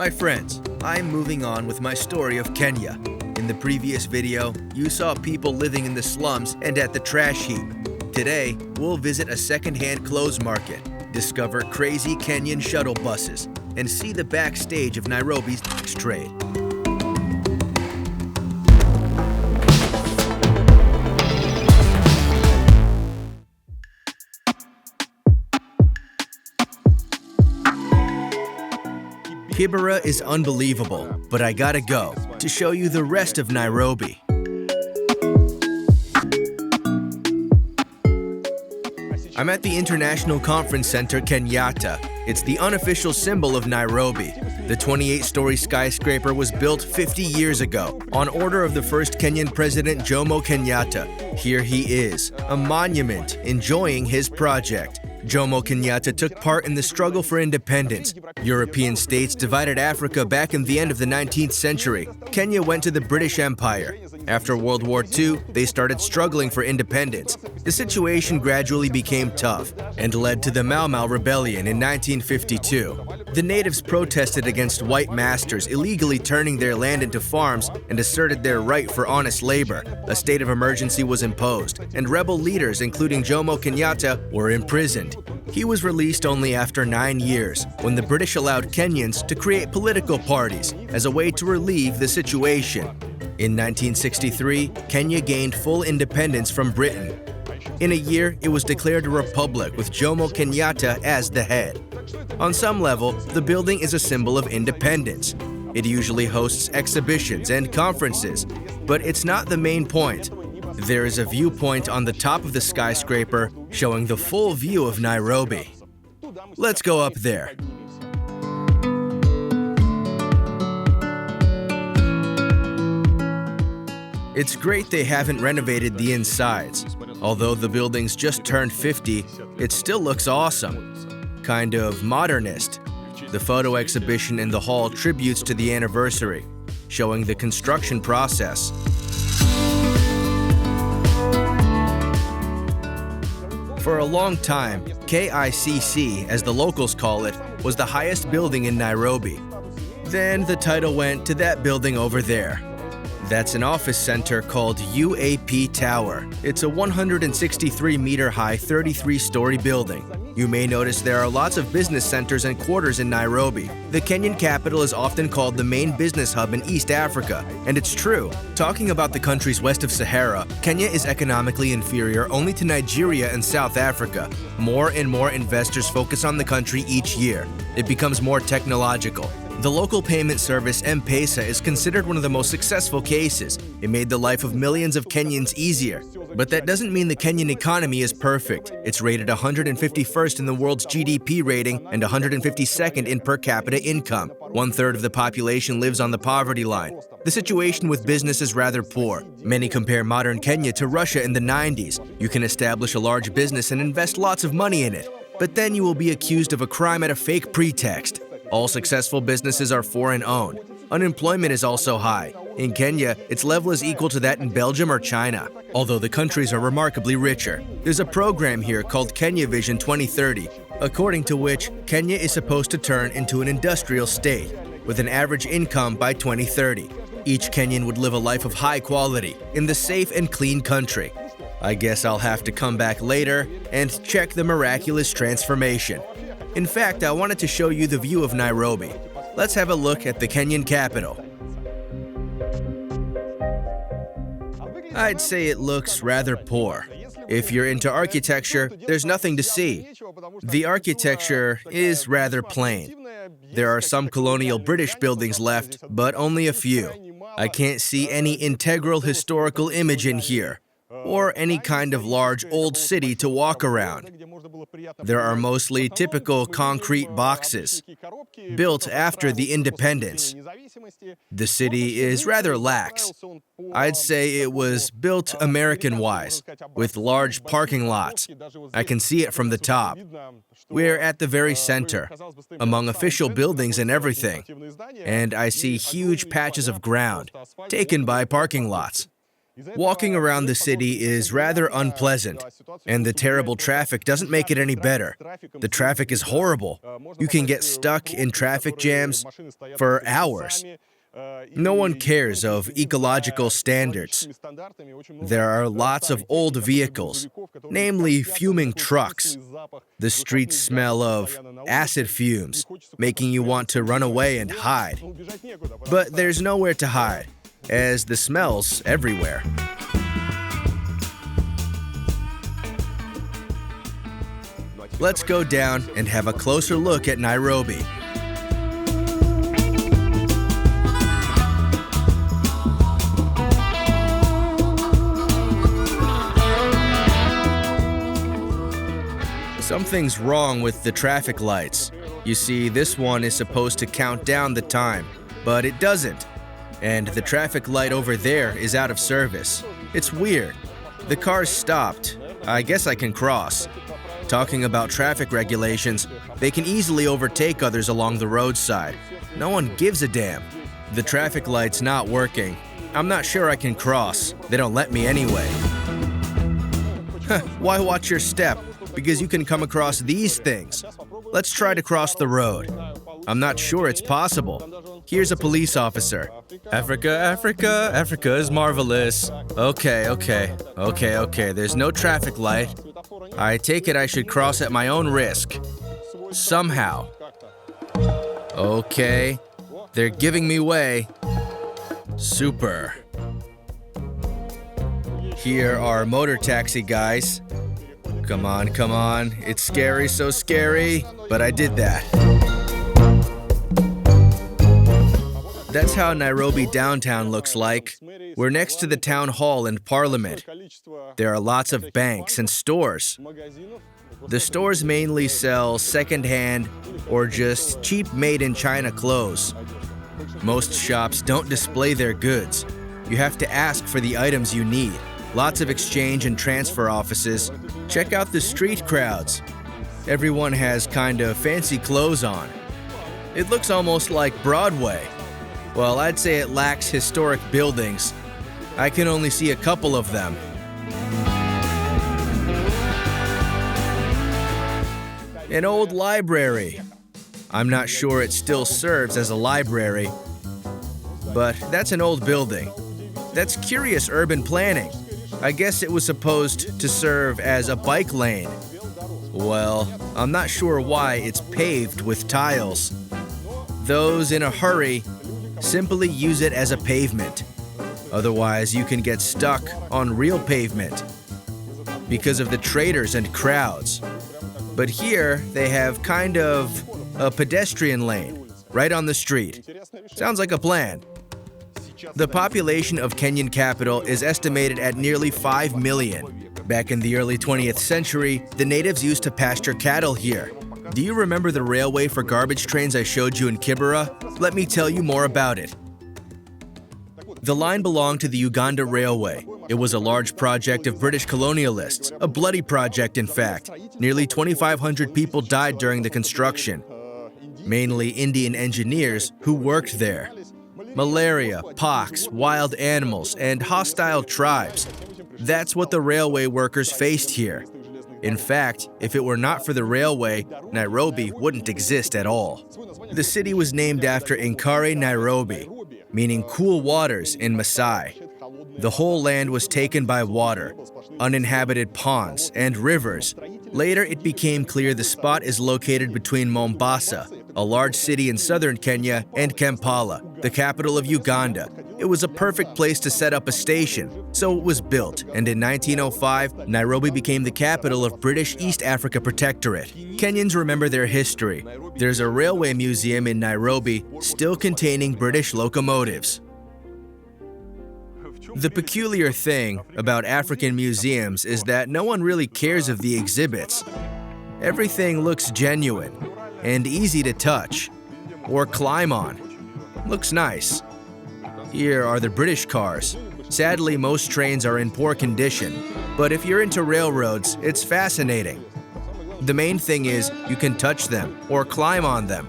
My friends, I'm moving on with my story of Kenya. In the previous video, you saw people living in the slums and at the trash heap. Today, we'll visit a second-hand clothes market, discover crazy Kenyan shuttle buses, and see the backstage of Nairobi's trade. Kibera is unbelievable, but I gotta go to show you the rest of Nairobi. I'm at the International Conference Center, Kenyatta. It's the unofficial symbol of Nairobi. The 28-story skyscraper was built 50 years ago on order of the first Kenyan president, Jomo Kenyatta. Here he is, a monument enjoying his project. Jomo Kenyatta took part in the struggle for independence. European states divided Africa back in the end of the 19th century. Kenya went to the British Empire. After World War II, they started struggling for independence. The situation gradually became tough and led to the Mau Mau Rebellion in 1952. The natives protested against white masters illegally turning their land into farms and asserted their right for honest labor. A state of emergency was imposed, and rebel leaders, including Jomo Kenyatta, were imprisoned. He was released only after 9 years, when the British allowed Kenyans to create political parties as a way to relieve the situation. In 1963, Kenya gained full independence from Britain. In a year, it was declared a republic with Jomo Kenyatta as the head. On some level, the building is a symbol of independence. It usually hosts exhibitions and conferences, but it's not the main point. There is a viewpoint on the top of the skyscraper showing the full view of Nairobi. Let's go up there. It's great they haven't renovated the insides. Although the building's just turned 50, it still looks awesome. Kind of modernist. The photo exhibition in the hall tributes to the anniversary, showing the construction process. For a long time, KICC, as the locals call it, was the highest building in Nairobi. Then the title went to that building over there. That's an office center called UAP Tower. It's a 163-meter-high, 33-story building. You may notice there are lots of business centers and quarters in Nairobi. The Kenyan capital is often called the main business hub in East Africa, and it's true. Talking about the countries west of Sahara, Kenya is economically inferior only to Nigeria and South Africa. More and more investors focus on the country each year. It becomes more technological. The local payment service M-Pesa is considered one of the most successful cases. It made the life of millions of Kenyans easier. But that doesn't mean the Kenyan economy is perfect. It's rated 151st in the world's GDP rating and 152nd in per capita income. 1/3 of the population lives on the poverty line. The situation with business is rather poor. Many compare modern Kenya to Russia in the 90s. You can establish a large business and invest lots of money in it. But then you will be accused of a crime at a fake pretext. All successful businesses are foreign-owned. Unemployment is also high. In Kenya, its level is equal to that in Belgium or China, although the countries are remarkably richer. There's a program here called Kenya Vision 2030, according to which Kenya is supposed to turn into an industrial state, with an average income by 2030. Each Kenyan would live a life of high quality in the safe and clean country. I guess I'll have to come back later and check the miraculous transformation. In fact, I wanted to show you the view of Nairobi. Let's have a look at the Kenyan capital. I'd say it looks rather poor. If you're into architecture, there's nothing to see. The architecture is rather plain. There are some colonial British buildings left, but only a few. I can't see any integral historical image in here, or any kind of large old city to walk around. There are mostly typical concrete boxes, built after the independence. The city is rather lax. I'd say it was built American-wise, with large parking lots. I can see it from the top. We're at the very center, among official buildings and everything, and I see huge patches of ground taken by parking lots. Walking around the city is rather unpleasant, and the terrible traffic doesn't make it any better. The traffic is horrible. You can get stuck in traffic jams for hours. No one cares of ecological standards. There are lots of old vehicles, namely fuming trucks. The streets smell of acid fumes, making you want to run away and hide. But there's nowhere to hide, as the smell's everywhere. Let's go down and have a closer look at Nairobi. Something's wrong with the traffic lights. You see, this one is supposed to count down the time, but it doesn't. And the traffic light over there is out of service. It's weird. The car's stopped. I guess I can cross. Talking about traffic regulations, they can easily overtake others along the roadside. No one gives a damn. The traffic light's not working. I'm not sure I can cross. They don't let me anyway. Why watch your step? Because you can come across these things. Let's try to cross the road. I'm not sure it's possible. Here's a police officer. Africa, Africa, Africa is marvelous. Okay. There's no traffic light. I take it I should cross at my own risk. Somehow. Okay. They're giving me way. Super. Here are motor taxi guys. Come on. It's scary, so scary. But I did that. That's how Nairobi downtown looks like. We're next to the town hall and parliament. There are lots of banks and stores. The stores mainly sell second-hand or just cheap made-in-China clothes. Most shops don't display their goods. You have to ask for the items you need. Lots of exchange and transfer offices. Check out the street crowds. Everyone has kind of fancy clothes on. It looks almost like Broadway. Well, I'd say it lacks historic buildings. I can only see a couple of them. An old library. I'm not sure it still serves as a library, but that's an old building. That's curious urban planning. I guess it was supposed to serve as a bike lane. Well, I'm not sure why it's paved with tiles. Those in a hurry simply use it as a pavement. Otherwise, you can get stuck on real pavement because of the traders and crowds. But here, they have kind of a pedestrian lane right on the street. Sounds like a plan. The population of Kenyan capital is estimated at nearly 5 million. Back in the early 20th century, the natives used to pasture cattle here. Do you remember the railway for garbage trains I showed you in Kibera? Let me tell you more about it. The line belonged to the Uganda Railway. It was a large project of British colonialists, a bloody project in fact. Nearly 2,500 people died during the construction, mainly Indian engineers who worked there. Malaria, pox, wild animals, and hostile tribes. That's what the railway workers faced here. In fact, if it were not for the railway, Nairobi wouldn't exist at all. The city was named after Inkare Nairobi, meaning cool waters in Maasai. The whole land was taken by water, uninhabited ponds, and rivers. Later, it became clear the spot is located between Mombasa, a large city in southern Kenya, and Kampala, the capital of Uganda. It was a perfect place to set up a station, so it was built, and in 1905, Nairobi became the capital of British East Africa Protectorate. Kenyans remember their history. There's a railway museum in Nairobi still containing British locomotives. The peculiar thing about African museums is that no one really cares of the exhibits. Everything looks genuine and easy to touch or climb on. Looks nice. Here are the British cars. Sadly, most trains are in poor condition, but if you're into railroads, it's fascinating. The main thing is you can touch them or climb on them.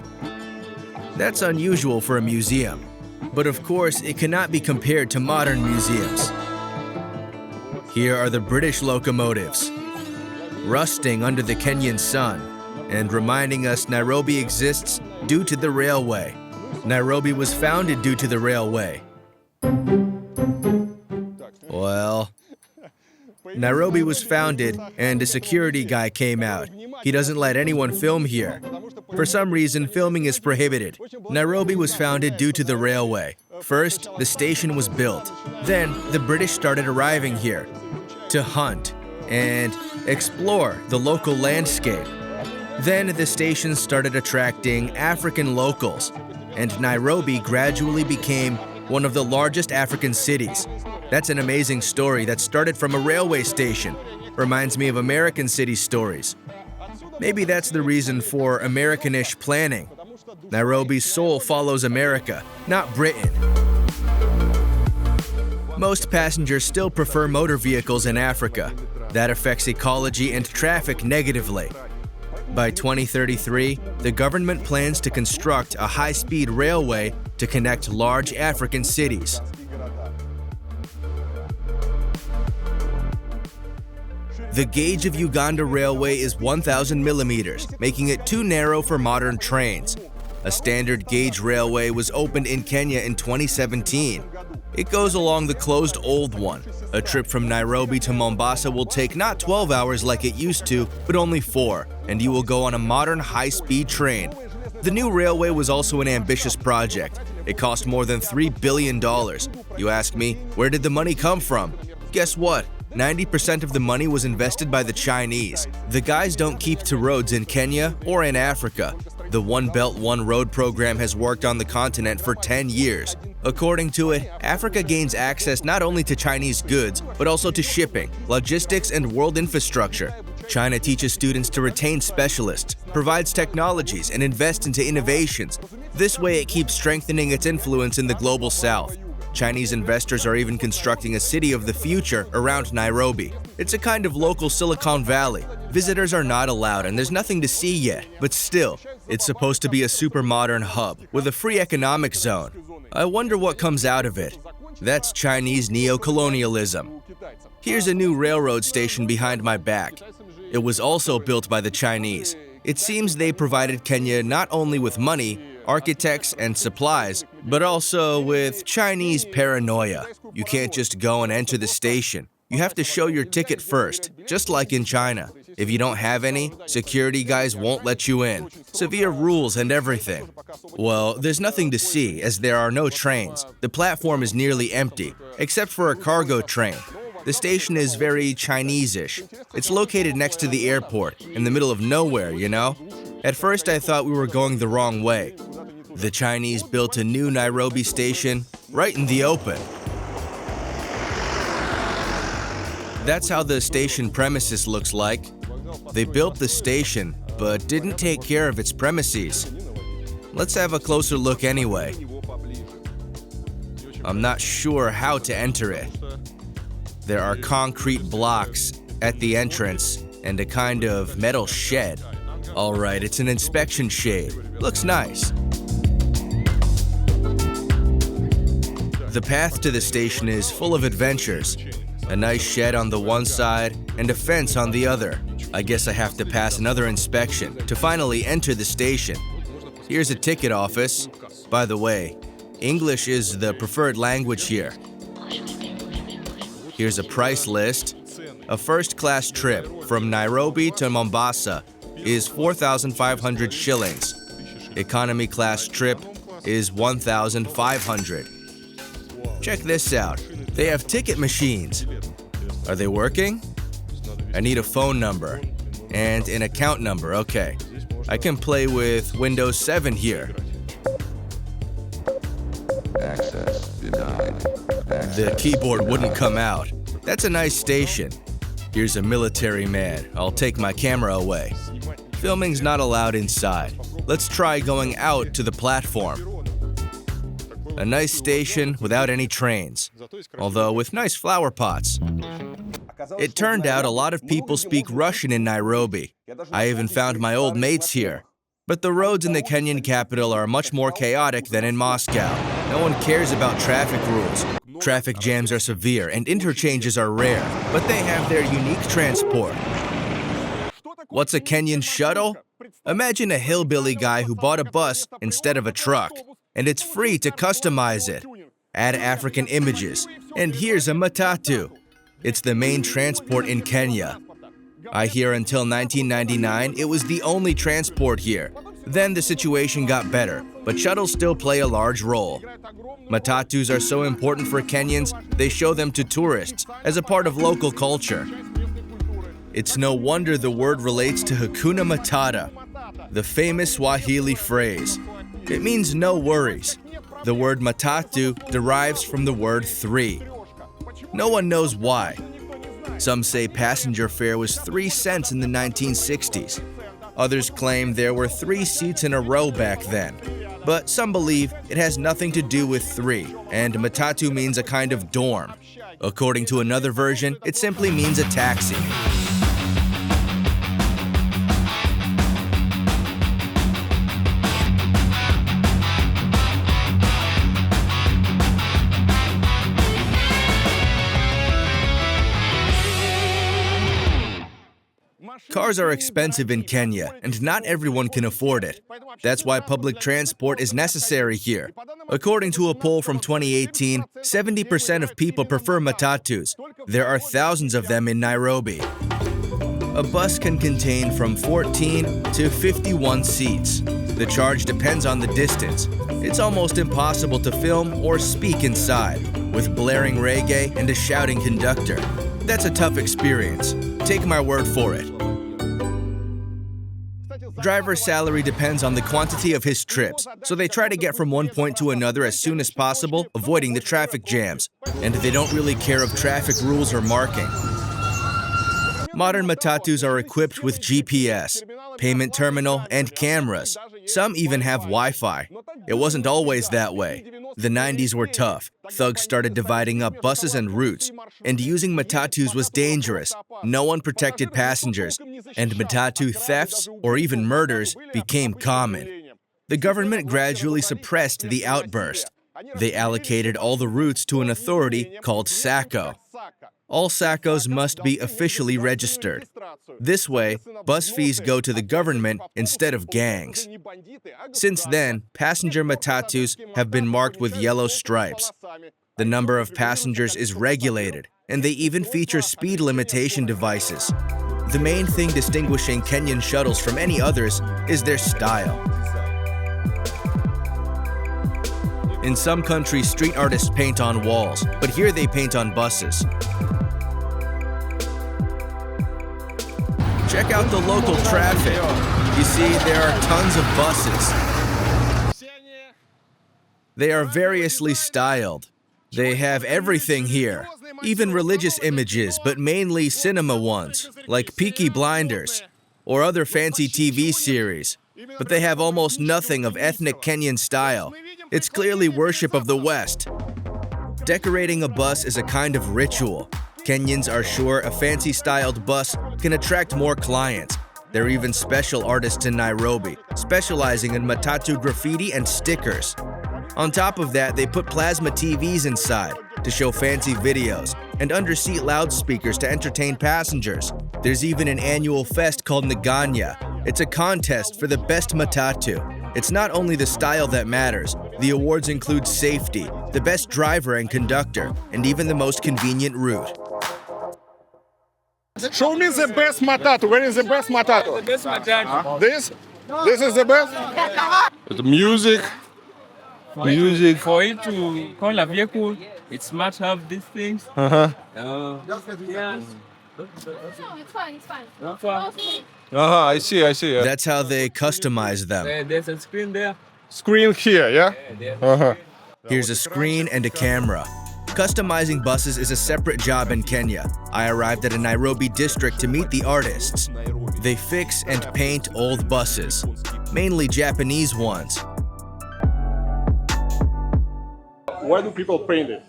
That's unusual for a museum, but of course it cannot be compared to modern museums. Here are the British locomotives, rusting under the Kenyan sun and reminding us Nairobi exists due to the railway. Nairobi was founded due to the railway. Well, Nairobi was founded and a security guy came out. He doesn't let anyone film here. For some reason, filming is prohibited. Nairobi was founded due to the railway. First, the station was built. Then, the British started arriving here to hunt and explore the local landscape. Then, the station started attracting African locals, and Nairobi gradually became one of the largest African cities. That's an amazing story that started from a railway station. Reminds me of American city stories. Maybe that's the reason for Americanish planning. Nairobi's soul follows America, not Britain. Most passengers still prefer motor vehicles in Africa. That affects ecology and traffic negatively. By 2033, the government plans to construct a high-speed railway to connect large African cities. The gauge of Uganda Railway is 1,000 millimeters, making it too narrow for modern trains. A standard gauge railway was opened in Kenya in 2017. It goes along the closed old one. A trip from Nairobi to Mombasa will take not 12 hours like it used to, but only 4, and you will go on a modern high-speed train. The new railway was also an ambitious project. It cost more than $3 billion. You ask me, where did the money come from? Guess what? 90% of the money was invested by the Chinese. The guys don't keep to roads in Kenya or in Africa. The One Belt One Road program has worked on the continent for 10 years. According to it, Africa gains access not only to Chinese goods, but also to shipping, logistics, and world infrastructure. China teaches students to retain specialists, provides technologies, and invests into innovations. This way, it keeps strengthening its influence in the global south. Chinese investors are even constructing a city of the future around Nairobi. It's a kind of local Silicon Valley. Visitors are not allowed and there's nothing to see yet, but still, it's supposed to be a super modern hub with a free economic zone. I wonder what comes out of it. That's Chinese neo-colonialism. Here's a new railroad station behind my back. It was also built by the Chinese. It seems they provided Kenya not only with money, architects, and supplies, but also with Chinese paranoia. You can't just go and enter the station. You have to show your ticket first, just like in China. If you don't have any, security guys won't let you in. Severe rules and everything. Well, there's nothing to see as there are no trains. The platform is nearly empty, except for a cargo train. The station is very Chinese-ish. It's located next to the airport, in the middle of nowhere, you know? At first, I thought we were going the wrong way. The Chinese built a new Nairobi station right in the open. That's how the station premises looks like. They built the station, but didn't take care of its premises. Let's have a closer look anyway. I'm not sure how to enter it. There are concrete blocks at the entrance and a kind of metal shed. All right, it's an inspection shade. Looks nice. The path to the station is full of adventures. A nice shed on the one side and a fence on the other. I guess I have to pass another inspection to finally enter the station. Here's a ticket office. By the way, English is the preferred language here. Here's a price list. A first-class trip from Nairobi to Mombasa is 4,500 shillings. Economy class trip is 1,500. Check this out. They have ticket machines. Are they working? I need a phone number and an account number. Okay. I can play with Windows 7 here. Access denied. The keyboard wouldn't come out. That's a nice station. Here's a military man. I'll take my camera away. Filming's not allowed inside. Let's try going out to the platform. A nice station without any trains, although with nice flower pots. It turned out a lot of people speak Russian in Nairobi. I even found my old mates here. But the roads in the Kenyan capital are much more chaotic than in Moscow. No one cares about traffic rules. Traffic jams are severe and interchanges are rare, but they have their unique transport. What's a Kenyan shuttle? Imagine a hillbilly guy who bought a bus instead of a truck, and it's free to customize it. Add African images, and here's a matatu. It's the main transport in Kenya. I hear until 1999, it was the only transport here. Then the situation got better, but shuttles still play a large role. Matatus are so important for Kenyans, they show them to tourists as a part of local culture. It's no wonder the word relates to Hakuna Matata, the famous Swahili phrase. It means no worries. The word matatu derives from the word three. No one knows why. Some say passenger fare was 3 cents in the 1960s. Others claim there were 3 seats in a row back then. But some believe it has nothing to do with 3, and matatu means a kind of dorm. According to another version, it simply means a taxi. Cars are expensive in Kenya, and not everyone can afford it. That's why public transport is necessary here. According to a poll from 2018, 70% of people prefer matatus. There are thousands of them in Nairobi. A bus can contain from 14 to 51 seats. The charge depends on the distance. It's almost impossible to film or speak inside, with blaring reggae and a shouting conductor. That's a tough experience. Take my word for it. Driver's salary depends on the quantity of his trips, so they try to get from one point to another as soon as possible, avoiding the traffic jams. And they don't really care of traffic rules or marking. Modern matatus are equipped with GPS, payment terminal, and cameras. Some even have Wi-Fi. It wasn't always that way. The 90s were tough. Thugs started dividing up buses and routes, and using matatus was dangerous. No one protected passengers, and matatu thefts or even murders became common. The government gradually suppressed the outburst. They allocated all the routes to an authority called SACCO. All SACCOs must be officially registered. This way, bus fees go to the government instead of gangs. Since then, passenger matatus have been marked with yellow stripes. The number of passengers is regulated, and they even feature speed limitation devices. The main thing distinguishing Kenyan shuttles from any others is their style. In some countries, street artists paint on walls, but here they paint on buses. Check out the local traffic. You see, there are tons of buses. They are variously styled. They have everything here, even religious images, but mainly cinema ones, like Peaky Blinders, or other fancy TV series. But they have almost nothing of ethnic Kenyan style. It's clearly worship of the West. Decorating a bus is a kind of ritual. Kenyans are sure a fancy-styled bus can attract more clients. There are even special artists in Nairobi, specializing in matatu graffiti and stickers. On top of that, they put plasma TVs inside to show fancy videos and under-seat loudspeakers to entertain passengers. There's even an annual fest called Naganya. It's a contest for the best matatu. It's not only the style that matters. The awards include safety, the best driver and conductor, and even the most convenient route. Show me the best matatu. Where is the best matatu? The best matatu. This? This is the best? The music. Music. For it to call a vehicle, it must have these things. Uh-huh. Yeah. No, it's fine, it's fine. Uh-huh, I see. Yeah. That's how they customize them. There's a screen there. Screen here, yeah? Uh-huh. Here's a screen and a camera. Customizing buses is a separate job in Kenya. I arrived at a Nairobi district to meet the artists. They fix and paint old buses, mainly Japanese ones. Why do people paint it?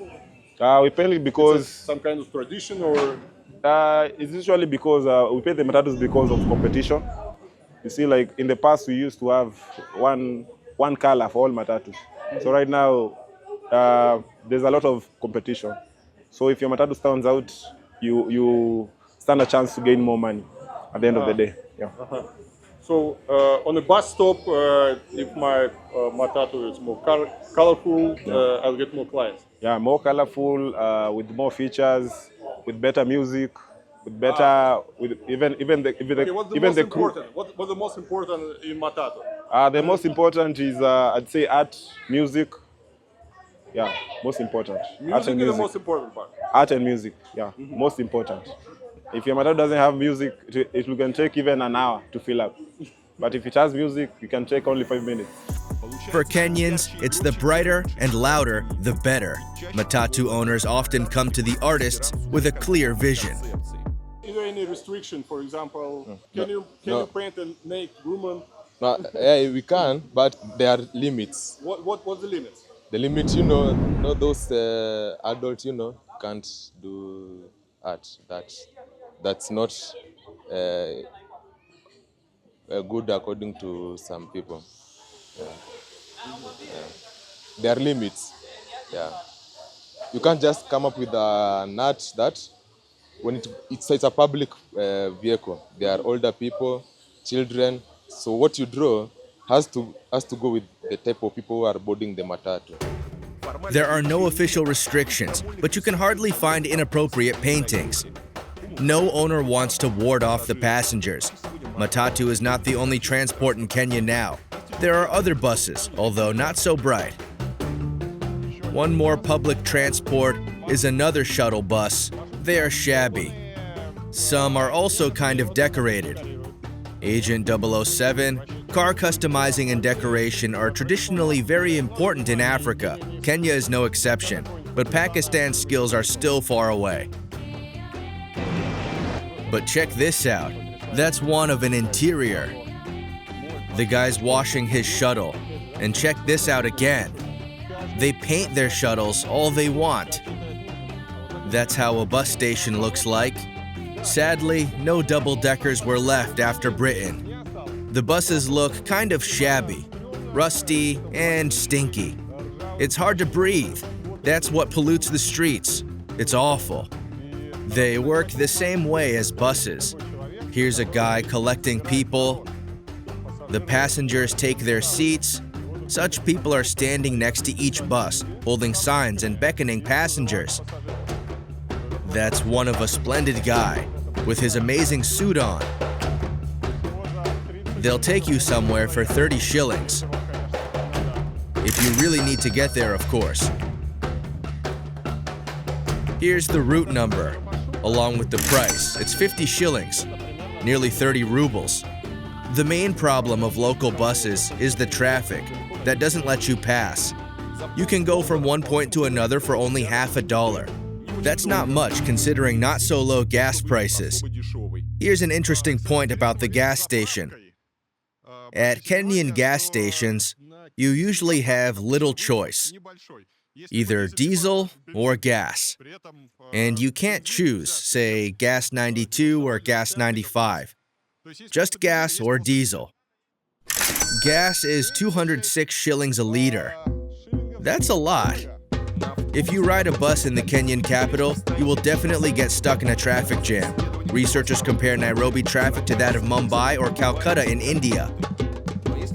We paint it because Some kind of tradition or? it's usually because we paint the matatus because of competition. You see, like in the past, we used to have one color for all matatus. So right now, there's a lot of competition. So if your matatu stands out, you stand a chance to gain more money at the end of the day. Yeah. So on a bus stop, if my matatu is more colorful, I'll get more clients. Yeah, more colorful, with more features, with better music, with better, with even the Okay, what's the most crew. important? What's the most important in matatu? The most important is I'd say art, music. Yeah, most important. Art Music and is the music. most important part. Art and music. Yeah, most important. If your matatu doesn't have music, it can take even an hour to fill up. But if it has music, you can take only 5 minutes. For Kenyans, it's the brighter and louder, the better. Matatu owners often come to the artists with a clear vision. Is there any restriction? For example, can you paint a naked woman? No, yeah, we can, but there are limits. What's the limit? The limit, those adults, can't do art. That's not good according to some people. Yeah. There are limits. Yeah. You can't just come up with an art that when it's a public vehicle. There are older people, children. So what you draw has to go with the type of people who are boarding the matatu. There are no official restrictions, but you can hardly find inappropriate paintings. No owner wants to ward off the passengers. Matatu is not the only transport in Kenya now. There are other buses, although not so bright. One more public transport is another shuttle bus. They are shabby. Some are also kind of decorated. Agent 007, car customizing and decoration are traditionally very important in Africa. Kenya is no exception, but Pakistan's skills are still far away. But check this out. That's one of an interior. The guy's washing his shuttle. And check this out again. They paint their shuttles all they want. That's how a bus station looks like. Sadly, no double-deckers were left after Britain. The buses look kind of shabby, rusty, and stinky. It's hard to breathe. That's what pollutes the streets. It's awful. They work the same way as buses. Here's a guy collecting people. The passengers take their seats. Such people are standing next to each bus, holding signs and beckoning passengers. That's one of a splendid guy, with his amazing suit on. They'll take you somewhere for 30 shillings. If you really need to get there, of course. Here's the route number, along with the price. It's 50 shillings, nearly 30 rubles. The main problem of local buses is the traffic that doesn't let you pass. You can go from one point to another for only $50. That's not much considering not so low gas prices. Here's an interesting point about the gas station. At Kenyan gas stations, you usually have little choice, either diesel or gas. And you can't choose, say, gas 92 or gas 95. Just gas or diesel. Gas is 206 shillings a liter. That's a lot. If you ride a bus in the Kenyan capital, you will definitely get stuck in a traffic jam. Researchers compare Nairobi traffic to that of Mumbai or Calcutta in India.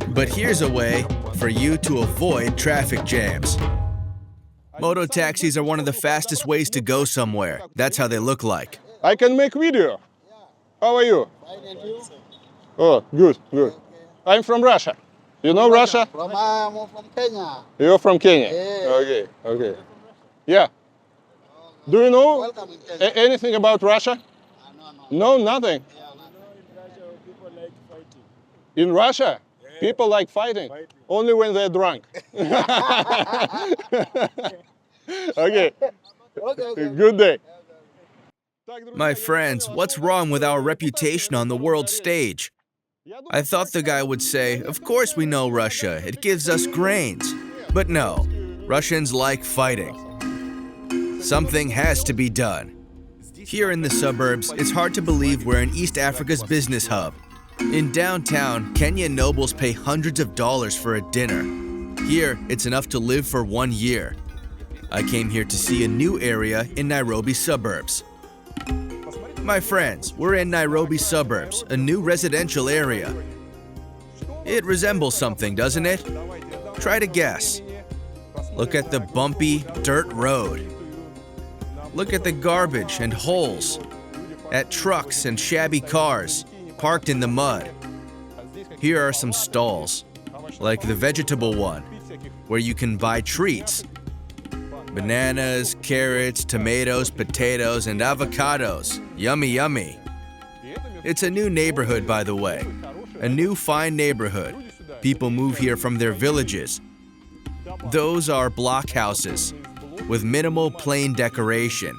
But here's a way for you to avoid traffic jams. Moto taxis are one of the fastest ways to go somewhere. That's how they look like. I can make video. How are you? Oh, good, good. I'm from Russia. You know Russia? I'm from Kenya. You're from Kenya? Yeah. Okay, okay. Yeah. Do you know Welcome in Kenya. anything about Russia? No. No, nothing. In Russia, people like fighting. Only when they're drunk. Okay. Okay. Good day. My friends, what's wrong with our reputation on the world stage? I thought the guy would say, of course we know Russia, it gives us grains. But no, Russians like fighting. Something has to be done. Here in the suburbs, it's hard to believe we're in East Africa's business hub. In downtown, Kenyan nobles pay hundreds of dollars for a dinner. Here, it's enough to live for 1 year. I came here to see a new area in Nairobi suburbs. My friends, we're in Nairobi suburbs, a new residential area. It resembles something, doesn't it? Try to guess. Look at the bumpy dirt road. Look at the garbage and holes. At trucks and shabby cars parked in the mud. Here are some stalls, like the vegetable one, where you can buy treats. Bananas, carrots, tomatoes, potatoes, and avocados. Yummy, yummy. It's a new neighborhood, by the way. A new fine neighborhood. People move here from their villages. Those are block houses with minimal plain decoration.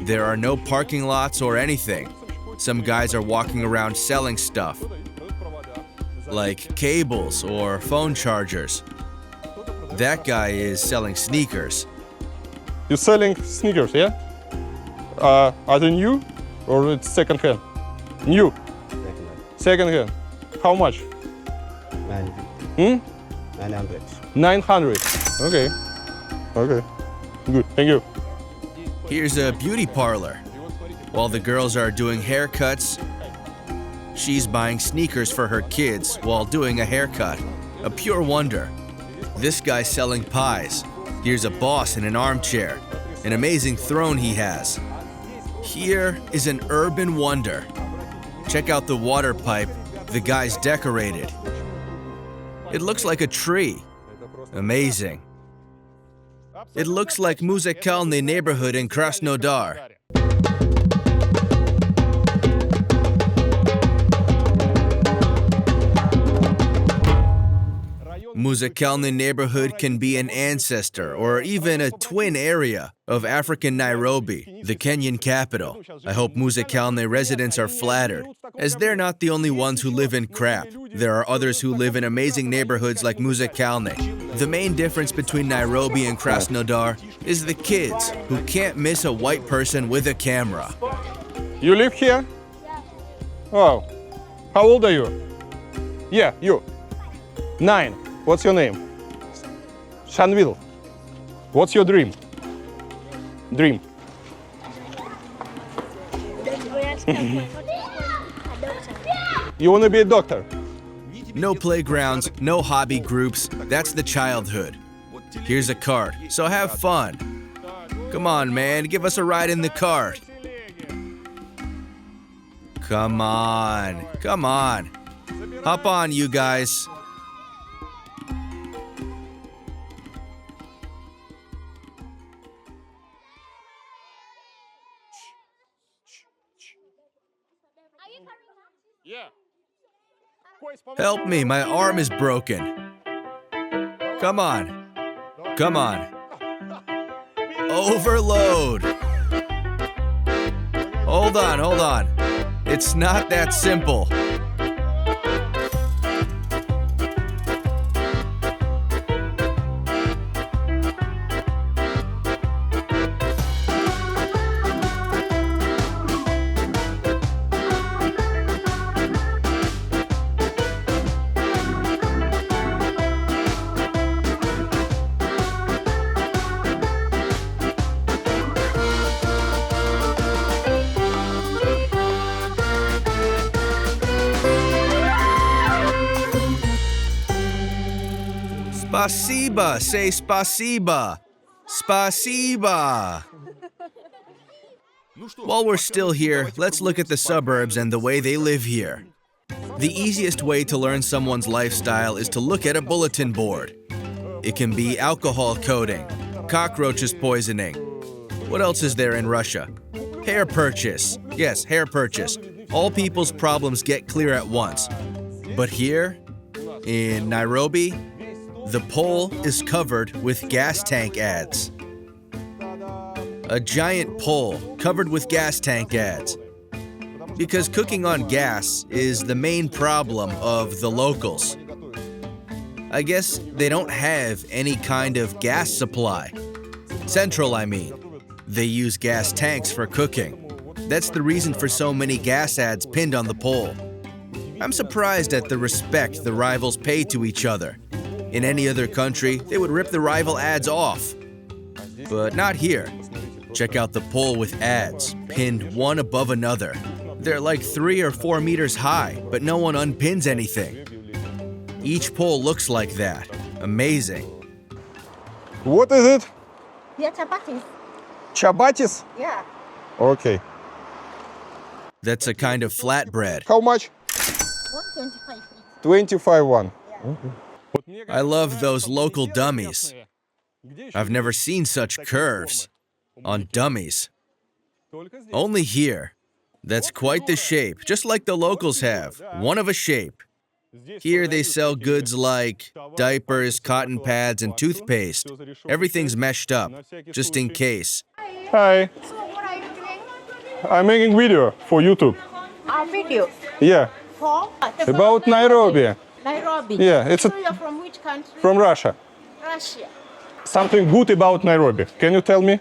There are no parking lots or anything. Some guys are walking around selling stuff, like cables or phone chargers. That guy is selling sneakers. You're selling sneakers, yeah? Are they new or it's second hand? New. Second hand. How much? 900. 900. Okay. Okay. Good. Thank you. Here's a beauty parlor. While the girls are doing haircuts, she's buying sneakers for her kids while doing a haircut. A pure wonder. This guy's selling pies. Here's a boss in an armchair. An amazing throne he has. Here is an urban wonder. Check out the water pipe the guy's decorated. It looks like a tree. Amazing. It looks like Muzykalny neighborhood in Krasnodar. Muzykalny neighborhood can be an ancestor or even a twin area of African Nairobi, the Kenyan capital. I hope Muzykalny residents are flattered, as they're not the only ones who live in crap. There are others who live in amazing neighborhoods like Muzykalny. The main difference between Nairobi and Krasnodar is the kids, who can't miss a white person with a camera. You live here? Oh. How old are you? Yeah, you. 9. What's your name? Shanvil. What's your dream? Dream. You want to be a doctor? No playgrounds, no hobby groups, that's the childhood. Here's a cart, so have fun. Come on, man, give us a ride in the cart. Come on, come on. Hop on, you guys. Help me, my arm is broken. Come on. Come on. Overload. Hold on, hold on. It's not that simple. Spasiba, say spasiba. Spasiba. While we're still here, let's look at the suburbs and the way they live here. The easiest way to learn someone's lifestyle is to look at a bulletin board. It can be alcohol coding, cockroaches poisoning. What else is there in Russia? Hair purchase. Yes, hair purchase. All people's problems get clear at once. But here, in Nairobi, the pole is covered with gas tank ads. A giant pole covered with gas tank ads. Because cooking on gas is the main problem of the locals. I guess they don't have any kind of gas supply. Central, I mean. They use gas tanks for cooking. That's the reason for so many gas ads pinned on the pole. I'm surprised at the respect the rivals pay to each other. In any other country, they would rip the rival ads off. But not here. Check out the pole with ads, pinned one above another. They're like 3 or 4 meters high, but no one unpins anything. Each pole looks like that. Amazing. What is it? Yeah, chapatis. Chabatis? Yeah. Okay. That's a kind of flatbread. How much? 125. 25 one. I love those local dummies. I've never seen such curves on dummies. Only here. That's quite the shape, just like the locals have, one of a shape. Here they sell goods like diapers, cotton pads, and toothpaste. Everything's meshed up, just in case. Hi. So what are you doing? I'm making video for YouTube. Our video Yeah. for About Nairobi. Nairobi. Yeah, it's So you're from which country? from Russia. Russia. Something good about Nairobi. Can you tell me?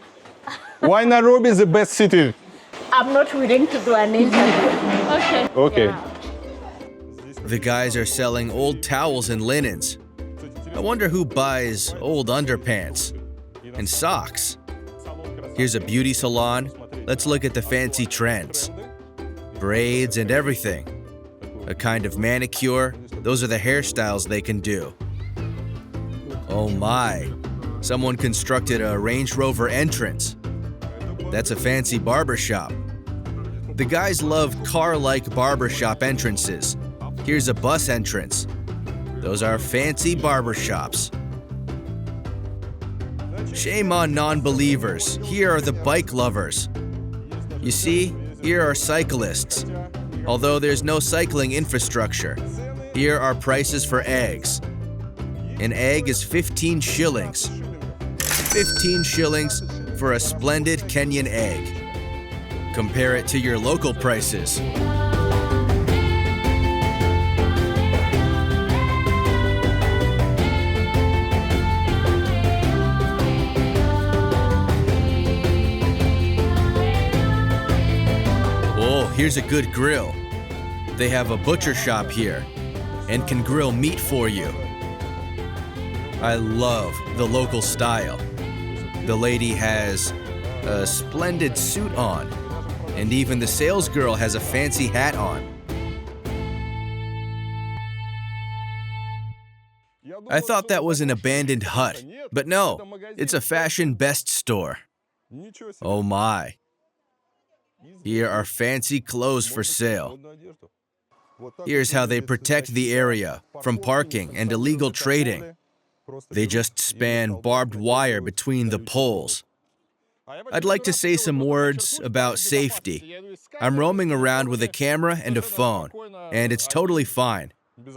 Why Nairobi is the best city? I'm not willing to do an interview. Okay. Okay. Yeah. The guys are selling old towels and linens. I wonder who buys old underpants and socks. Here's a beauty salon. Let's look at the fancy trends. Braids and everything. A kind of manicure. Those are the hairstyles they can do. Oh my. Someone constructed a Range Rover entrance. That's a fancy barbershop. The guys love car-like barbershop entrances. Here's a bus entrance. Those are fancy barbershops. Shame on non-believers. Here are the bike lovers. You see, here are cyclists. Although there's no cycling infrastructure. Here are prices for eggs. An egg is 15 shillings. 15 shillings for a splendid Kenyan egg. Compare it to your local prices. Oh, here's a good grill. They have a butcher shop here and can grill meat for you. I love the local style. The lady has a splendid suit on, and even the sales girl has a fancy hat on. I thought that was an abandoned hut, but no, it's a fashion best store. Oh my. Here are fancy clothes for sale. Here's how they protect the area from parking and illegal trading. They just span barbed wire between the poles. I'd like to say some words about safety. I'm roaming around with a camera and a phone, and it's totally fine.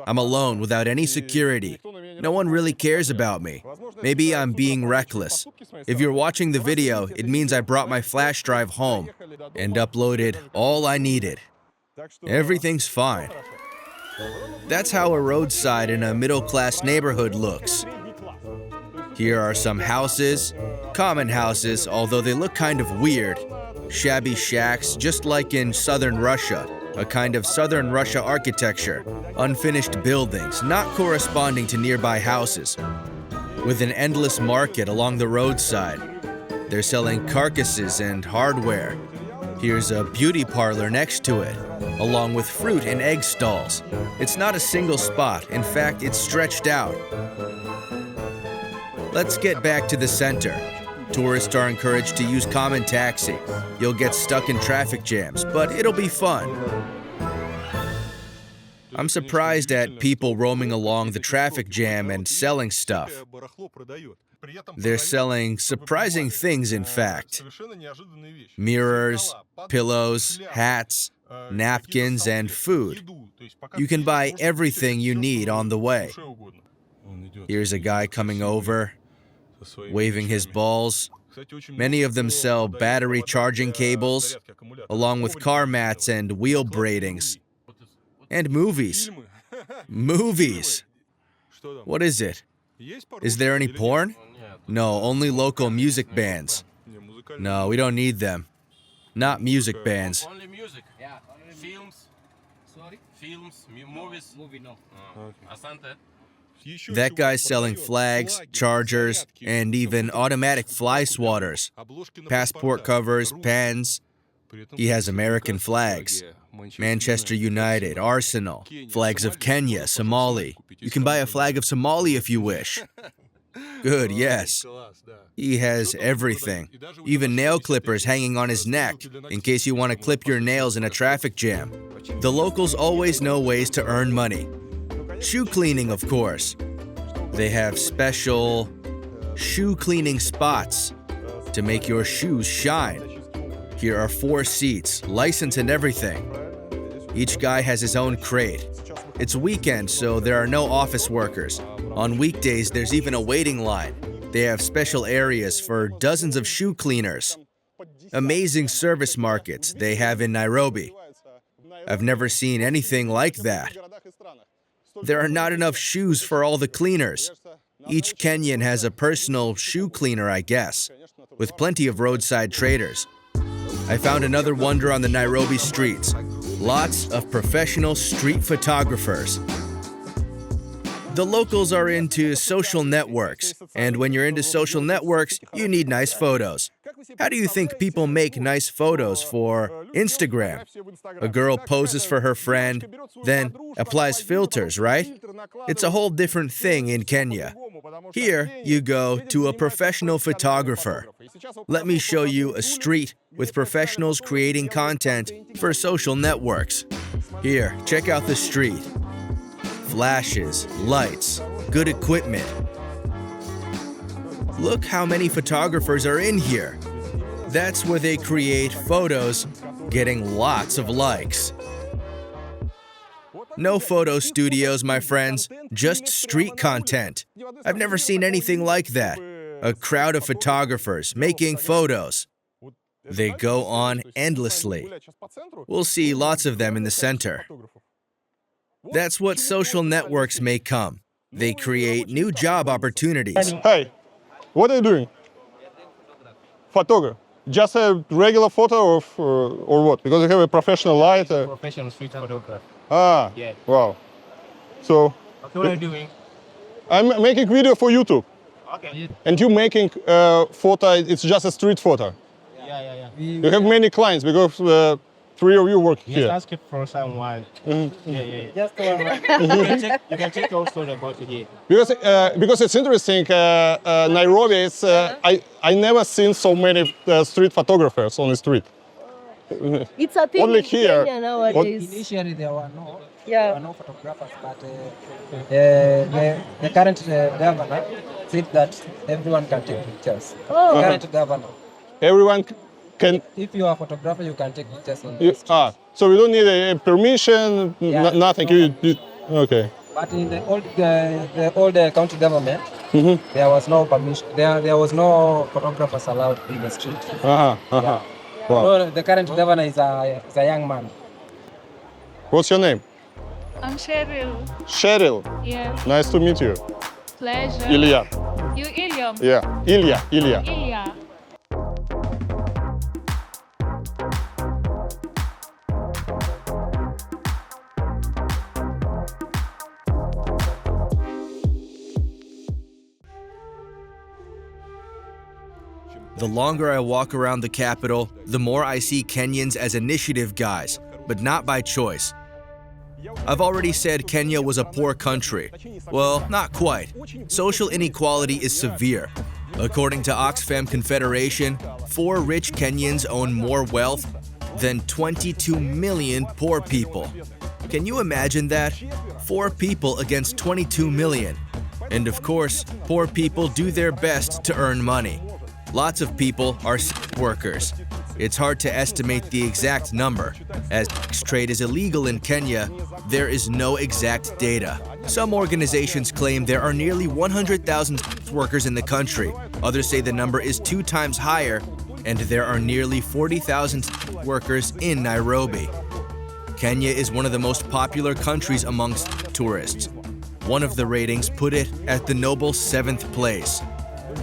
I'm alone without any security. No one really cares about me. Maybe I'm being reckless. If you're watching the video, it means I brought my flash drive home and uploaded all I needed. Everything's fine. That's how a roadside in a middle-class neighborhood looks. Here are some houses, common houses, although they look kind of weird. Shabby shacks, just like in southern Russia, a kind of southern Russia architecture. Unfinished buildings, not corresponding to nearby houses. With an endless market along the roadside. They're selling carcasses and hardware. Here's a beauty parlor next to it, along with fruit and egg stalls. It's not a single spot. In fact, it's stretched out. Let's get back to the center. Tourists are encouraged to use common taxi. You'll get stuck in traffic jams, but it'll be fun. I'm surprised at people roaming along the traffic jam and selling stuff. They're selling surprising things, in fact. Mirrors, pillows, hats, napkins, and food. You can buy everything you need on the way. Here's a guy coming over, waving his balls. Many of them sell battery charging cables, along with car mats and wheel braidings. And movies. Movies! What is it? Is there any porn? No, only local music bands. No, we don't need them. Not music bands. Only music. Yeah. Films. Sorry? Films, movies. Movie, no. Asante. That guy's selling flags, chargers, and even automatic fly swatters, passport covers, pens. He has American flags, Manchester United, Arsenal, flags of Kenya, Somali. You can buy a flag of Somalia if you wish. Good, yes. He has everything, even nail clippers hanging on his neck in case you want to clip your nails in a traffic jam. The locals always know ways to earn money. Shoe cleaning, of course. They have special shoe cleaning spots to make your shoes shine. Here are 4 seats, license and everything. Each guy has his own crate. It's weekend, so there are no office workers. On weekdays, there's even a waiting line. They have special areas for dozens of shoe cleaners. Amazing service markets they have in Nairobi. I've never seen anything like that. There are not enough shoes for all the cleaners. Each Kenyan has a personal shoe cleaner, I guess, with plenty of roadside traders. I found another wonder on the Nairobi streets. Lots of professional street photographers. The locals are into social networks, and when you're into social networks, you need nice photos. How do you think people make nice photos for Instagram? A girl poses for her friend, then applies filters, right? It's a whole different thing in Kenya. Here, you go to a professional photographer. Let me show you a street with professionals creating content for social networks. Here, check out the street. Flashes, lights, good equipment. Look how many photographers are in here. That's where they create photos, getting lots of likes. No photo studios, my friends, just street content. I've never seen anything like that. A crowd of photographers making photos. They go on endlessly. We'll see lots of them in the center. That's what social networks make come. They create new job opportunities. Hey, what are you doing? Photographer. Just a regular photo of, or what? Because you have a professional light. Professional street photographer. Ah, Yeah. wow. So, What are you doing? I'm making video for YouTube. Okay. And you making photo, it's just a street photo. Yeah. You have many clients because 3 of you work here. Ask it for someone. Yeah. Just You can check also about it here. Because it's interesting, Nairobi, it's, I never seen so many street photographers on the street. It's a thing Only in here. Kenya nowadays. Initially, there were no Yeah. photographers, but the current governor said that everyone can take pictures. Oh. The current governor, Everyone can, if you are a photographer, you can take pictures in the street. so we don't need a permission, Yeah. nothing. Okay. But in the old county government, there was no permission. There was no photographers allowed in the street. Wow. So the current governor is a young man. What's your name? I'm Cheryl. Cheryl. Yes. Nice to meet you. Pleasure. Ilya. You Ilium. Yeah. Ilya. Ilya. The longer I walk around the capital, the more I see Kenyans as initiative guys, but not by choice. I've already said Kenya was a poor country. Well, not quite. Social inequality is severe. According to Oxfam Confederation, 4 rich Kenyans own more wealth than 22 million poor people. Can you imagine that? 4 people against 22 million. And of course, poor people do their best to earn money. Lots of people are workers. It's hard to estimate the exact number. As sex trade is illegal in Kenya, there is no exact data. Some organizations claim there are nearly 100,000 workers in the country. Others say the number is 2 times higher, and there are nearly 40,000 workers in Nairobi. Kenya is one of the most popular countries amongst tourists. One of the ratings put it at the noble 7th place.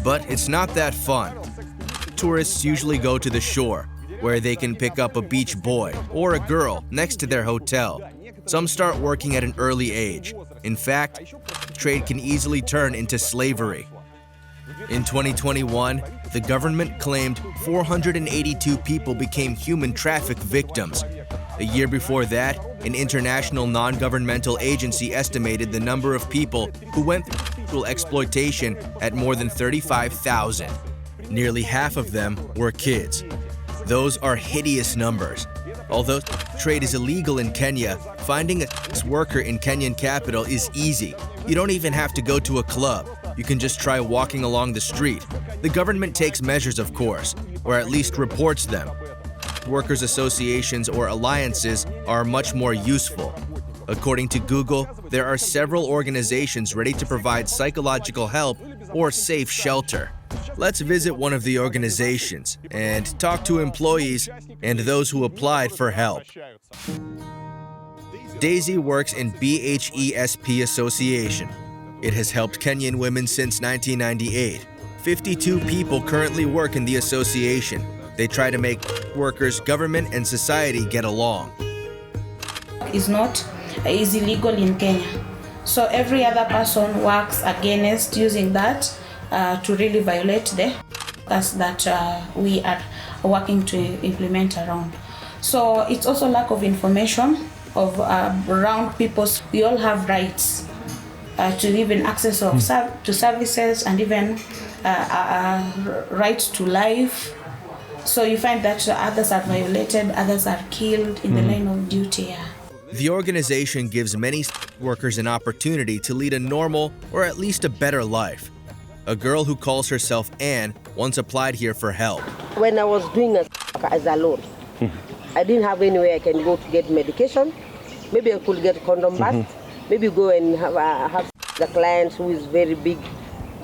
But it's not that fun. Tourists usually go to the shore, where they can pick up a beach boy or a girl next to their hotel. Some start working at an early age. In fact, trade can easily turn into slavery. In 2021, the government claimed 482 people became human traffic victims. A year before that, an international non-governmental agency estimated the number of people who went through sexual exploitation at more than 35,000. Nearly half of them were kids. Those are hideous numbers. Although trade is illegal in Kenya, finding a sex worker in Kenyan capital is easy. You don't even have to go to a club. You can just try walking along the street. The government takes measures, of course, or at least reports them. Workers' associations or alliances are much more useful. According to Google, there are several organizations ready to provide psychological help or safe shelter. Let's visit one of the organizations and talk to employees and those who applied for help. Daisy works in BHESP Association. It has helped Kenyan women since 1998. 52 people currently work in the association. They try to make workers, government, and society get along. Is illegal in Kenya. So every other person works against using that to really violate the laws that we are working to implement around. So it's also lack of information of around people. We all have rights to even access to services and even rights to life. So you find that others are violated, others are killed in the line of duty. The organization gives many workers an opportunity to lead a normal or at least a better life. A girl who calls herself Anne once applied here for help. When I was doing as alone, I didn't have anywhere I can go to get medication. Maybe I could get condom bath. Maybe go and have the client who is very big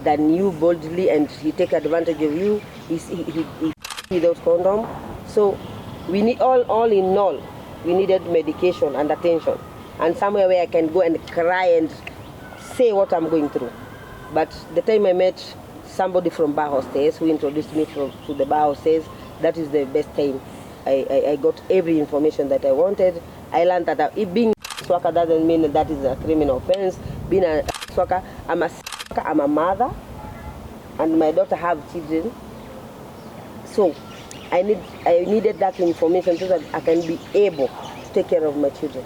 than you boldly and he take advantage of you. He without condom. So we need all in all, we needed medication and attention and somewhere where I can go and cry and say what I'm going through. But the time I met somebody from bar hostess who introduced me to the bar hostess, that is the best time. I got every information that I wanted. I learned that being a worker doesn't mean that is a criminal offense. Being a worker, I'm a mother and my daughter have children. So I needed that information so that I can be able to take care of my children.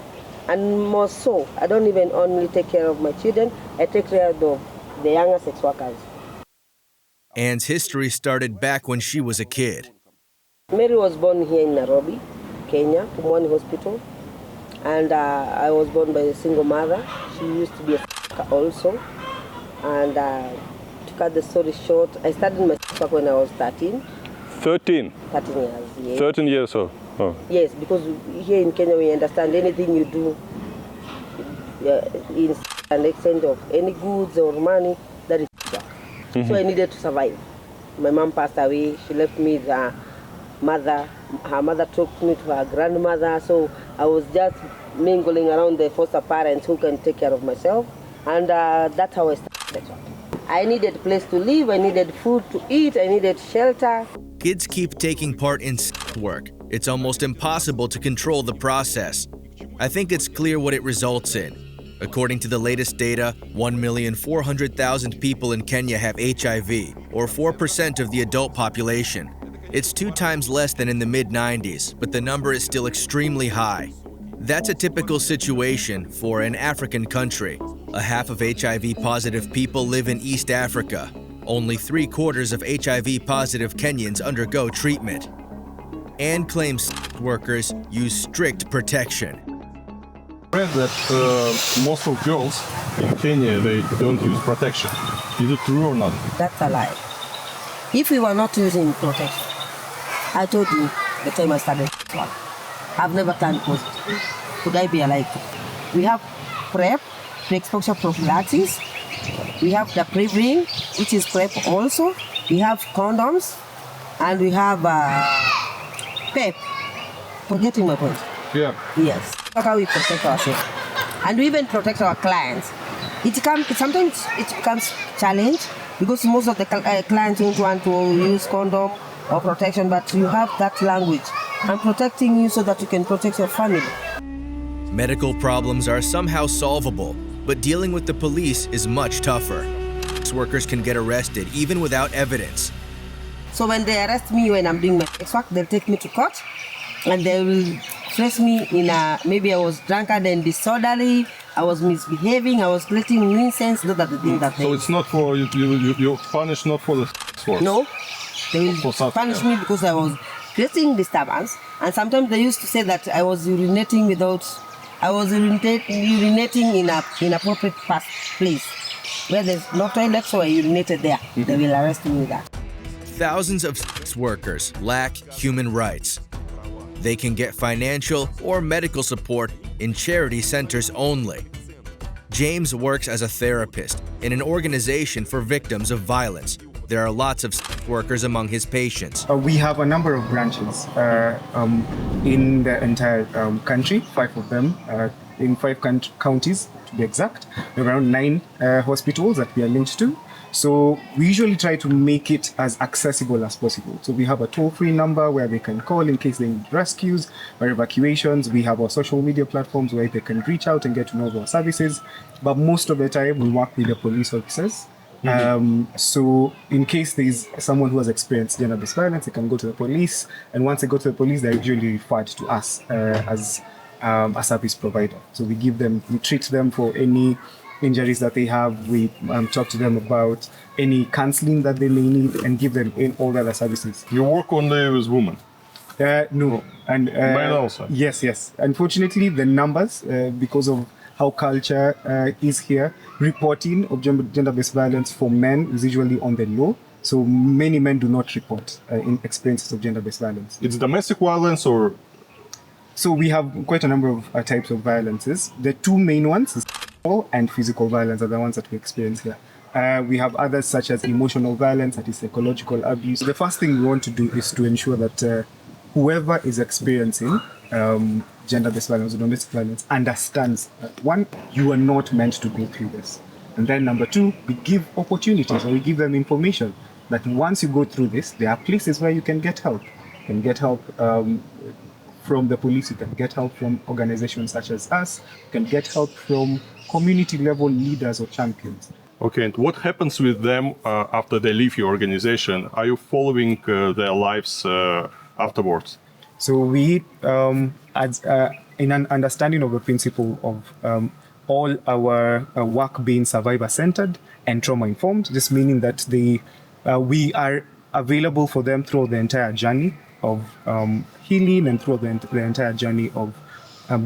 And more so, I don't even only take care of my children, I take care of the younger sex workers. Anne's history started back when she was a kid. Mary was born here in Nairobi, Kenya, Pumwani Hospital. And I was born by a single mother. She used to be a worker also. And to cut the story short, I started my work when I was 13. 13 years, yes. 13 years old. Oh. Yes, because here in Kenya we understand anything you do in an extent of any goods or money, that is work. So I needed to survive. My mom passed away. She left me with her mother. Her mother took me to her grandmother. So I was just mingling around the foster parents who can take care of myself. And that's how I started. I needed a place to live. I needed food to eat. I needed shelter. Kids keep taking part in work. It's almost impossible to control the process. I think it's clear what it results in. According to the latest data, 1,400,000 people in Kenya have HIV, or 4% of the adult population. It's 2 times less than in the mid-90s, but the number is still extremely high. That's a typical situation for an African country. A half of HIV-positive people live in East Africa. Only 3/4 of HIV-positive Kenyans undergo treatment. Anne claims workers use strict protection. I read that most of girls in Kenya, they don't use protection. Is it true or not? That's a lie. If we were not using protection, I told you the time I started work, I've never done positive. Could I be alive? We have PrEP, pre-exposure prophylaxis. We have the pre-ring, which is PrEP also. We have condoms, and we have PEP. Forgetting my point. Yeah. Yes. That's how we protect ourselves, and we even protect our clients. Sometimes it becomes challenge because most of the clients don't want to use condom or protection, but you have that language. I'm protecting you so that you can protect your family. Medical problems are somehow solvable, But dealing with the police is much tougher. Sex workers can get arrested even without evidence. So when they arrest me when I'm doing my sex work, they'll take me to court and they will place me in maybe I was drunkard and disorderly, I was misbehaving, I was creating nuisance, those are the things that So it's not for you're punished not for the sex work? No, they will punish me because I was creating disturbance, and sometimes they used to say that I was urinating urinating in a inappropriate place where there's no toilet, so I urinated there. They will arrest me with that. Thousands of sex workers lack human rights. They can get financial or medical support in charity centers only. James works as a therapist in an organization for victims of violence. There are lots of sex workers among his patients. We have a number of branches in the entire country, 5 of them, in 5 counties to be exact. There are around 9 hospitals that we are linked to. So we usually try to make it as accessible as possible. So we have a toll-free number where they can call in case they need rescues or evacuations. We have our social media platforms where they can reach out and get to know our services. But most of the time we work with the police officers. So in case there's someone who has experienced gender-based violence, they can go to the police. And once they go to the police, they're usually referred to us as a service provider. So we treat them for any injuries that they have. We talk to them about any counseling that they may need and give them in all the other services. You work only with women? No. And men also? Yes. Unfortunately, the numbers, because of how culture is here, reporting of gender-based violence for men is usually on the low. So many men do not report in experiences of gender-based violence. It's domestic violence or? So we have quite a number of types of violences. The 2 main ones, and physical violence, are the ones that we experience here. We have others such as emotional violence, that is psychological abuse. The first thing we want to do is to ensure that whoever is experiencing gender-based violence or domestic violence understands that 1, you are not meant to go through this. And then number 2, we give opportunities, or we give them information that once you go through this, there are places where you can get help. You can get help from the police, you can get help from organizations such as us, you can get help from community level leaders or champions. Okay, and what happens with them after they leave your organization? Are you following their lives afterwards? So we, in an understanding of the principle of all our work being survivor-centered and trauma-informed, this meaning that we are available for them through the entire journey of healing and through the entire journey of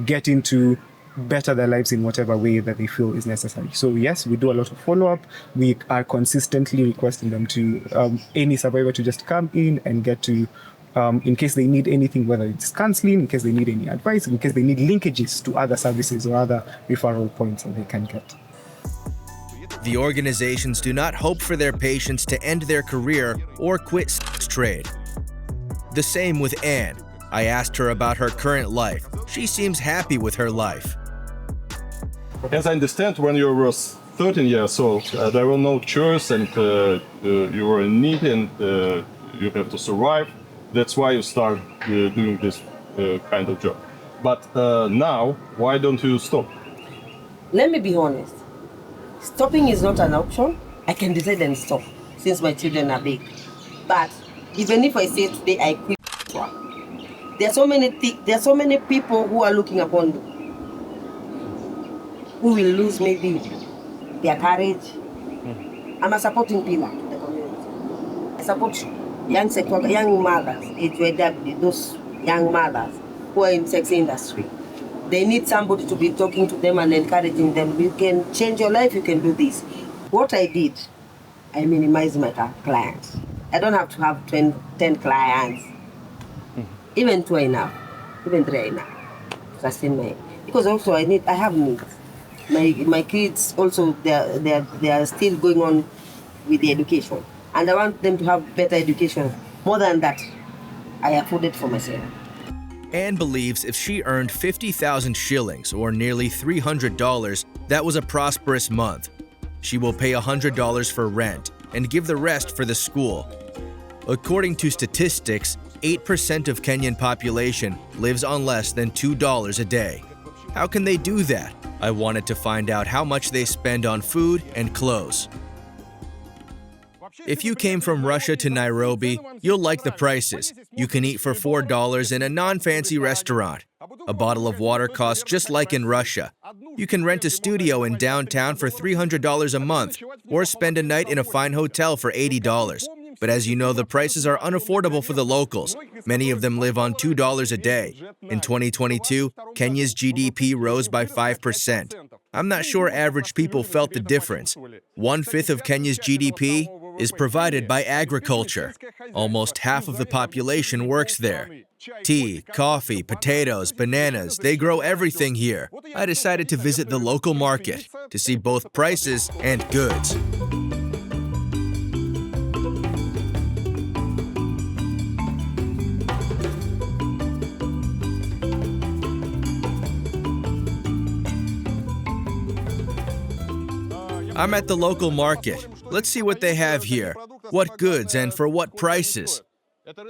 getting to better their lives in whatever way that they feel is necessary. So yes, we do a lot of follow-up. We are consistently requesting them to, any survivor to just come in and get to, in case they need anything, whether it's counseling, in case they need any advice, in case they need linkages to other services or other referral points that they can get. The organizations do not hope for their patients to end their career or quit sex trade. The same with Anne. I asked her about her current life. She seems happy with her life. As I understand, when you were 13 years old, there were no choice and you were in need and you have to survive. That's why you start doing this kind of job. But now, why don't you stop? Let me be honest. Stopping is not an option. I can decide and stop since my children are big. But even if I say today I quit work, there are so many people who are looking upon me, who will lose maybe their courage. I'm a supporting pillar to the community. I support young mothers, those young mothers who are in sex industry. They need somebody to be talking to them and encouraging them. You can change your life, you can do this. What I did, I minimized my clients. I don't have to have 10 clients. Even 2 enough, even 3 enough. Sustain because also I have needs. My kids also, they are still going on with the education. And I want them to have better education. More than that, I afford it for myself. Anne believes if she earned 50,000 shillings, or nearly $300, that was a prosperous month. She will pay $100 for rent and give the rest for the school. According to statistics, 8% of Kenyan population lives on less than $2 a day. How can they do that? I wanted to find out how much they spend on food and clothes. If you came from Russia to Nairobi, you'll like the prices. You can eat for $4 in a non-fancy restaurant. A bottle of water costs just like in Russia. You can rent a studio in downtown for $300 a month, or spend a night in a fine hotel for $80. But as you know, the prices are unaffordable for the locals. Many of them live on $2 a day. In 2022, Kenya's GDP rose by 5%. I'm not sure average people felt the difference. 1/5 of Kenya's GDP is provided by agriculture. Almost half of the population works there. Tea, coffee, potatoes, bananas, they grow everything here. I decided to visit the local market to see both prices and goods. I'm at the local market. Let's see what they have here. What goods and for what prices?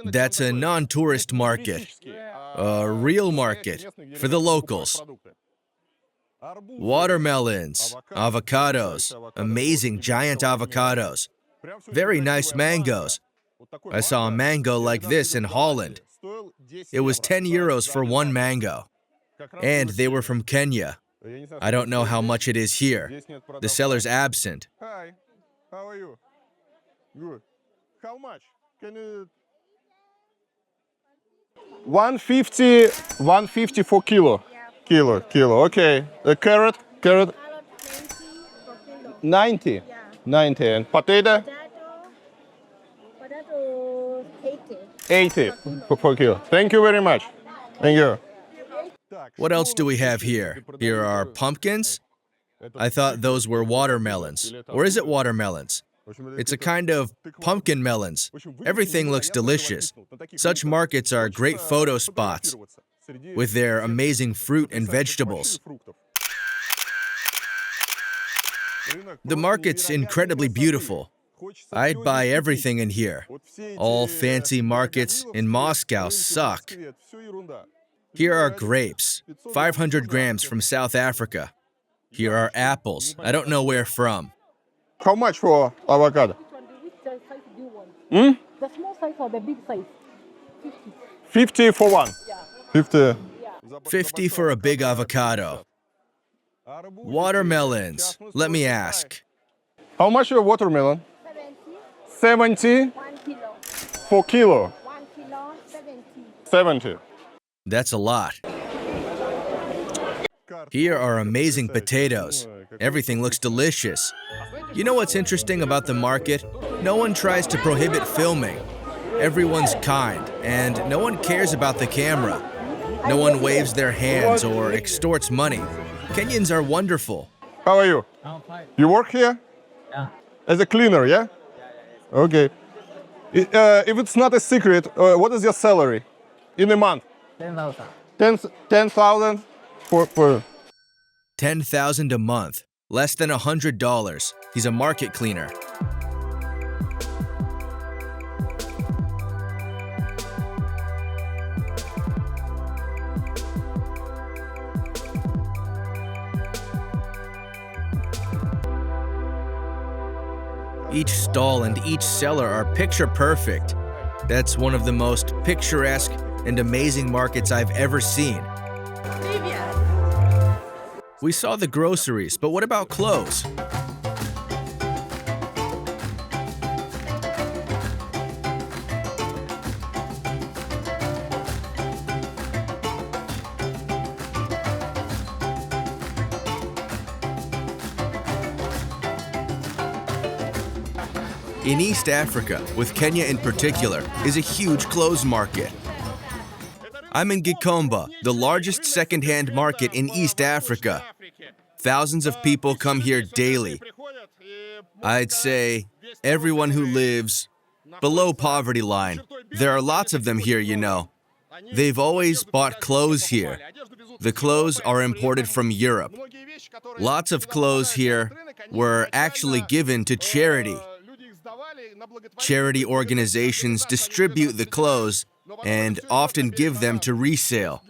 That's a non-tourist market. A real market for the locals. Watermelons, avocados, amazing giant avocados. Very nice mangoes. I saw a mango like this in Holland. It was 10 euros for one mango. And they were from Kenya. I don't know how much it is here. The seller's absent. Hi, how are you? Good. How much? Can you... 150 for kilo. Kilo, okay. A carrot? 90. 90. And potato? Potato 80 for kilo. Thank you very much. Thank you. What else do we have here? Here are pumpkins. I thought those were watermelons. Or is it watermelons? It's a kind of pumpkin melons. Everything looks delicious. Such markets are great photo spots with their amazing fruit and vegetables. The market's incredibly beautiful. I'd buy everything in here. All fancy markets in Moscow suck. Here are grapes, 500 grams from South Africa. Here are apples. I don't know where from. How much for avocado? Which size do you want? The small size or the big size? 50. 50 for one. Yeah. 50. 50 for a big avocado. Watermelons. Let me ask. How much your watermelon? 70. 1 kilo. For kilo. 1 kilo, 70. 70. That's a lot. Here are amazing potatoes. Everything looks delicious. You know what's interesting about the market? No one tries to prohibit filming. Everyone's kind, and no one cares about the camera. No one waves their hands or extorts money. Kenyans are wonderful. How are you? I'm fine. You work here? Yeah. As a cleaner, yeah? Okay. If it's not a secret, what is your salary in a month? 10,000. 10,000 for 10,000 a month. Less than $100. He's a market cleaner. Each stall and each seller are picture perfect. That's one of the most picturesque and amazing markets I've ever seen. We saw the groceries, but what about clothes? In East Africa, with Kenya in particular, is a huge clothes market. I'm in Gikomba, the largest second-hand market in East Africa. Thousands of people come here daily. I'd say everyone who lives below poverty line. There are lots of them here, you know. They've always bought clothes here. The clothes are imported from Europe. Lots of clothes here were actually given to charity. Charity organizations distribute the clothes and often give them to resale.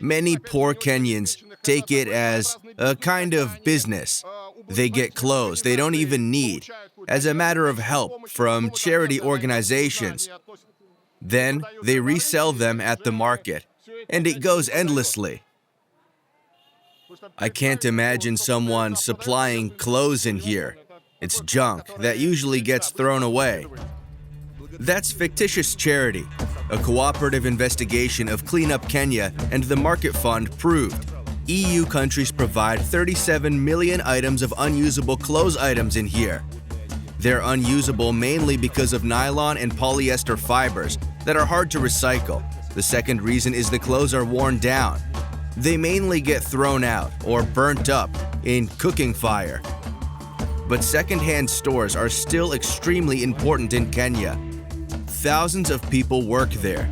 Many poor Kenyans take it as a kind of business. They get clothes they don't even need, as a matter of help from charity organizations. Then they resell them at the market, and it goes endlessly. I can't imagine someone supplying clothes in here. It's junk that usually gets thrown away. That's fictitious charity. A cooperative investigation of Clean Up Kenya and the Market Fund proved EU countries provide 37 million items of unusable clothes items in here. They're unusable mainly because of nylon and polyester fibers that are hard to recycle. The second reason is the clothes are worn down. They mainly get thrown out or burnt up in cooking fire. But second-hand stores are still extremely important in Kenya. Thousands of people work there.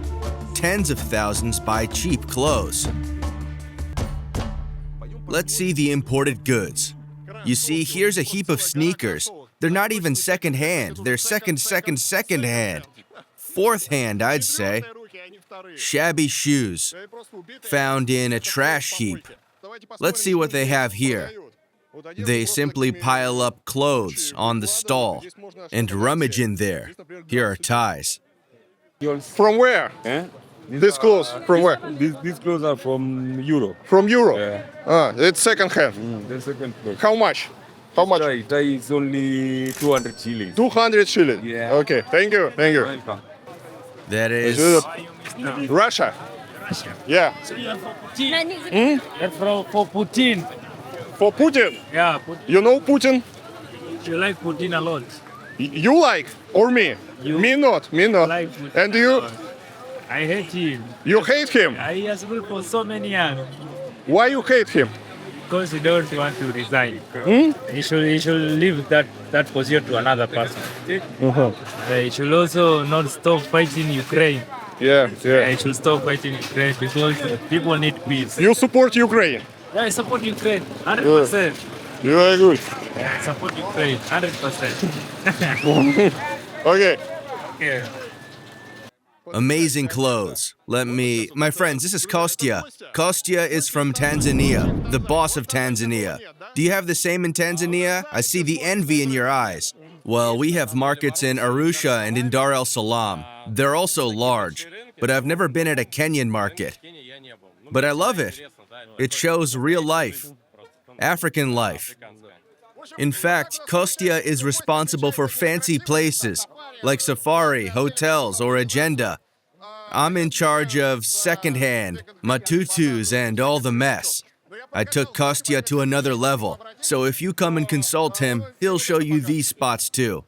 Tens of thousands buy cheap clothes. Let's see the imported goods. You see, here's a heap of sneakers. They're not even second-hand. They're second-hand. Fourth-hand, I'd say. Shabby shoes, found in a trash heap. Let's see what they have here. They simply pile up clothes on the stall and rummage in there. Here are ties. From where? These clothes, from where? These clothes are from Europe. From Europe? Yeah. It's second hand. The second clothes. How much? How much? Tie is only 200 shillings. 200 shillings? Yeah. Okay, thank you. Welcome. That is... Russia? Yeah. For Putin. For Putin? Yeah. You know Putin? You like Putin a lot. You like? Or me? Me not. Like And you? I hate him. You hate him? He has worked for so many years. Why you hate him? Because he don't want to resign. He should leave that position to another person. He should also not stop fighting Ukraine. Yeah. He should stop fighting Ukraine because people need peace. You support Ukraine? Yeah, I support Ukraine, 100%. You are good. I support Ukraine, 100%. Okay. Yeah. Amazing clothes. My friends, this is Kostya. Kostya is from Tanzania, the boss of Tanzania. Do you have the same in Tanzania? I see the envy in your eyes. Well, we have markets in Arusha and in Dar es Salaam. They're also large, but I've never been at a Kenyan market. But I love it. It shows real life, African life. In fact, Kostya is responsible for fancy places like Safari, hotels, or Agenda. I'm in charge of secondhand, matutus, and all the mess. I took Kostya to another level, so if you come and consult him, he'll show you these spots too.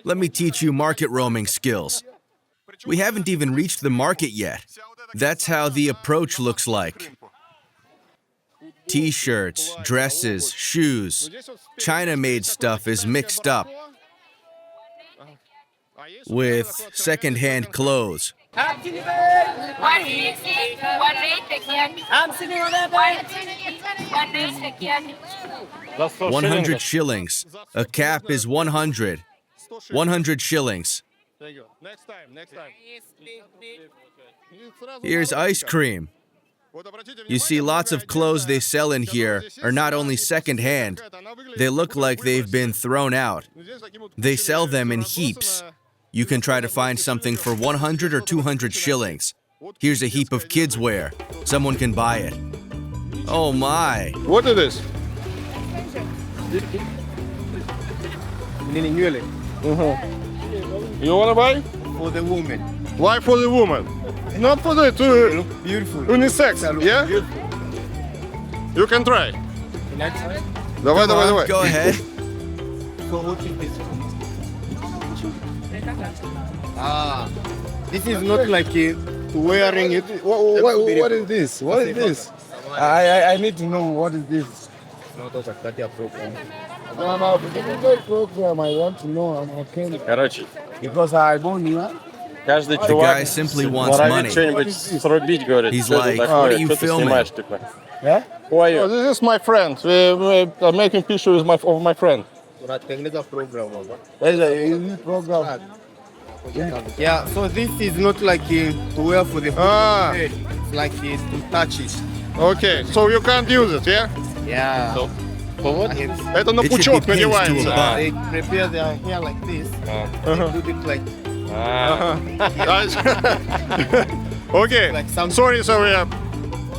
Let me teach you market roaming skills. We haven't even reached the market yet. That's how the approach looks like. T-shirts, dresses, shoes. China-made stuff is mixed up with second-hand clothes. 100 shillings. A cap is 100. 100 shillings. Thank you. Next time. Here's ice cream. You see, lots of clothes they sell in here are not only second-hand, they look like they've been thrown out. They sell them in heaps. You can try to find something for 100 or 200 shillings. Here's a heap of kids' wear. Someone can buy it. Oh my! What is this? You wanna buy? For the woman. Why for the woman? Not for the beautiful. Unisex, yeah? You can try. Давай. Go ahead. So what is this? This is not like wearing it. What is this? What is this? I need to know what is this. No, this is a program. I want to know. I'm okay. Короче, Because I born here. каждый The чувак guy simply wants норовит money. что-нибудь срубить, говорит. He's что like, это what такое, are you что ты filming? снимаешь, типа. Yeah? Who are you? Oh, this is my friend. I'm making pictures of my friend. Yeah, so this is not like to wear for the head. It's like it to touch it. Okay, so you can't use it, yeah? Yeah. So, for what? Это на пучок надевается. They prepare their hair like this. They do it like. Okay. Sorry.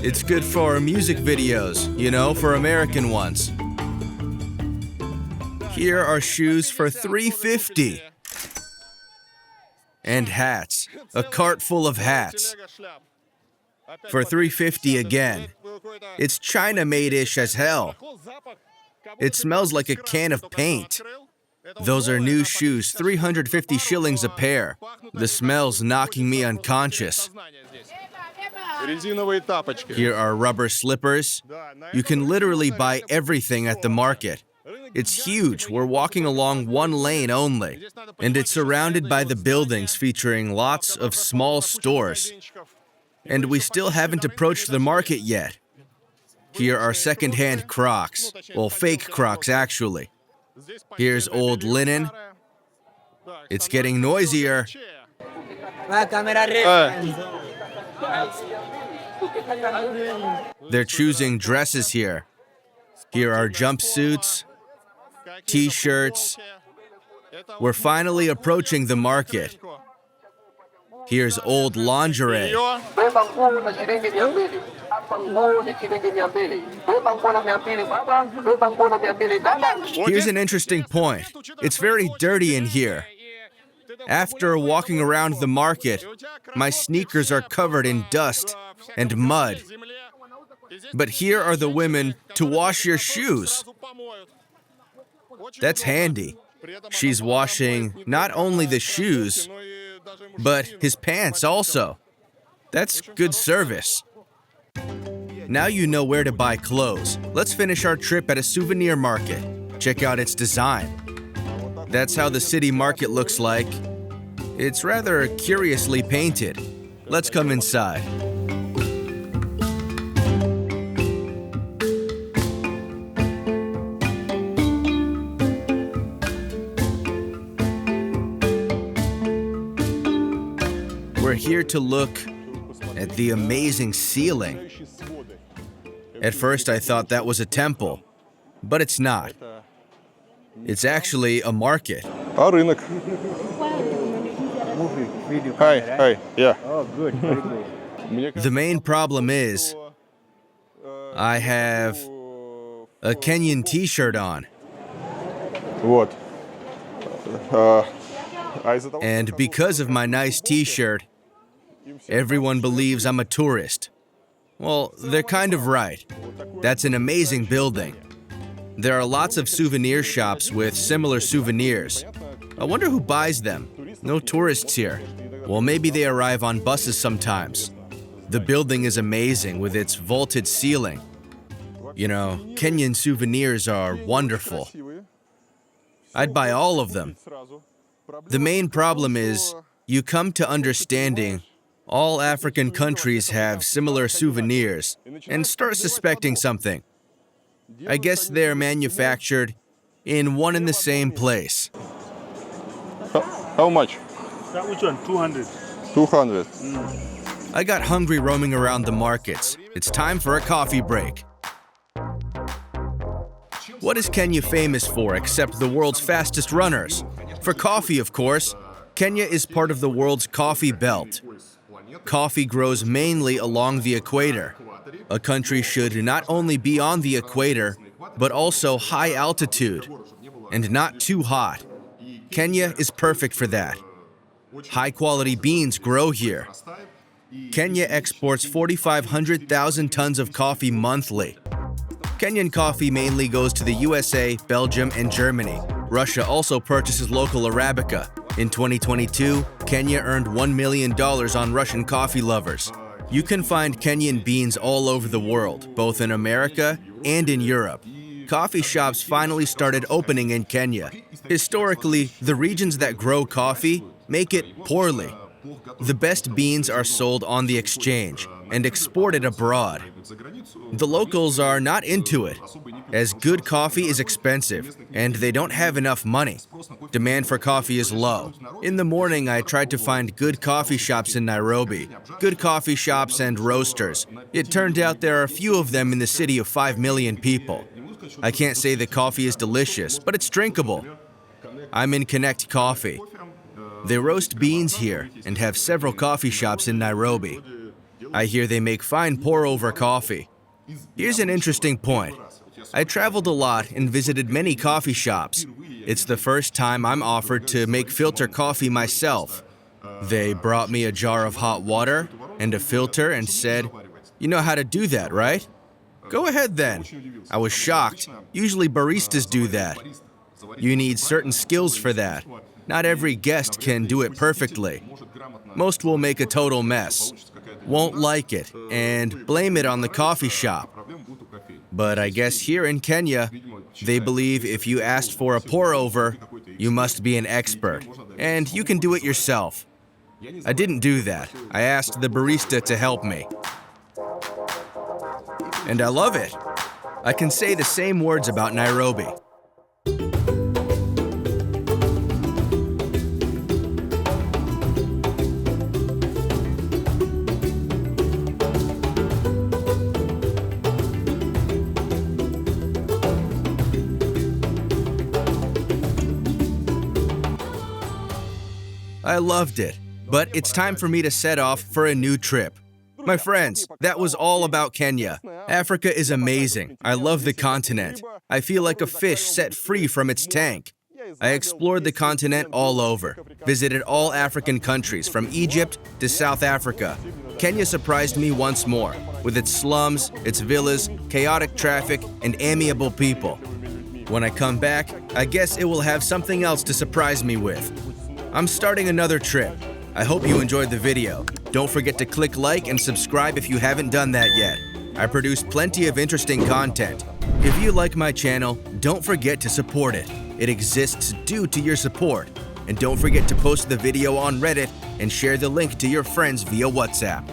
It's good for music videos, you know, for American ones. Here are shoes for $3.50. And hats. A cart full of hats. For $3.50 again. It's China-made-ish as hell. It smells like a can of paint. Those are new shoes, 350 shillings a pair. The smell's knocking me unconscious. Резиновые тапочки. Here are rubber slippers. You can literally buy everything at the market. It's huge. We're walking along one lane only. And it's surrounded by the buildings featuring lots of small stores. And we still haven't approached the market yet. Here are second-hand Crocs. Well, fake Crocs, actually. Here's old linen. It's getting noisier. They're choosing dresses here. Here are jumpsuits, t-shirts. We're finally approaching the market. Here's old lingerie. Here's an interesting point. It's very dirty in here. After walking around the market, my sneakers are covered in dust and mud. But here are the women to wash your shoes. That's handy. She's washing not only the shoes, but his pants also. That's good service. Now you know where to buy clothes. Let's finish our trip at a souvenir market. Check out its design. That's how the city market looks like. It's rather curiously painted. Let's come inside. We're here to look at the amazing ceiling. At first I thought that was a temple, but it's not. It's actually a market. А рынок. Hi, yeah. Oh, good, very good. The main problem is, I have a Kenyan t-shirt on. Вот. And because of my nice t-shirt, everyone believes I'm a tourist. Well, they're kind of right. That's an amazing building. There are lots of souvenir shops with similar souvenirs. I wonder who buys them. No tourists here. Well, maybe they arrive on buses sometimes. The building is amazing with its vaulted ceiling. You know, Kenyan souvenirs are wonderful. I'd buy all of them. The main problem is, you come to understanding all African countries have similar souvenirs and start suspecting something. I guess they're manufactured in one and the same place. How much? That which one? 200. 200. I got hungry roaming around the markets. It's time for a coffee break. What is Kenya famous for except the world's fastest runners? For coffee, of course. Kenya is part of the world's coffee belt. Coffee grows mainly along the equator. A country should not only be on the equator, but also high altitude, and not too hot. Kenya is perfect for that. High-quality beans grow here. Kenya exports 4,500,000 tons of coffee monthly. Kenyan coffee mainly goes to the USA, Belgium, and Germany. Russia also purchases local Arabica. In 2022, Kenya earned $1 million on Russian coffee lovers. You can find Kenyan beans all over the world, both in America and in Europe. Coffee shops finally started opening in Kenya. Historically, the regions that grow coffee make it poorly. The best beans are sold on the exchange and exported abroad. The locals are not into it, as good coffee is expensive and they don't have enough money. Demand for coffee is low. In the morning, I tried to find good coffee shops in Nairobi, good coffee shops and roasters. It turned out there are few of them in the city of 5 million people. I can't say the coffee is delicious, but it's drinkable. I'm in Connect Coffee. They roast beans here and have several coffee shops in Nairobi. I hear they make fine pour-over coffee. Here's an interesting point. I traveled a lot and visited many coffee shops. It's the first time I'm offered to make filter coffee myself. They brought me a jar of hot water and a filter and said, "You know how to do that, right?" "Go ahead then." I was shocked. Usually baristas do that. You need certain skills for that. Not every guest can do it perfectly. Most will make a total mess, won't like it, and blame it on the coffee shop. But I guess here in Kenya, they believe if you asked for a pour-over, you must be an expert, and you can do it yourself. I didn't do that. I asked the barista to help me. And I love it. I can say the same words about Nairobi. I loved it, but it's time for me to set off for a new trip. My friends, that was all about Kenya. Africa is amazing. I love the continent. I feel like a fish set free from its tank. I explored the continent all over, visited all African countries from Egypt to South Africa. Kenya surprised me once more, with its slums, its villas, chaotic traffic, and amiable people. When I come back, I guess it will have something else to surprise me with. I'm starting another trip. I hope you enjoyed the video. Don't forget to click like and subscribe if you haven't done that yet. I produce plenty of interesting content. If you like my channel, don't forget to support it. It exists due to your support. And don't forget to post the video on Reddit and share the link to your friends via WhatsApp.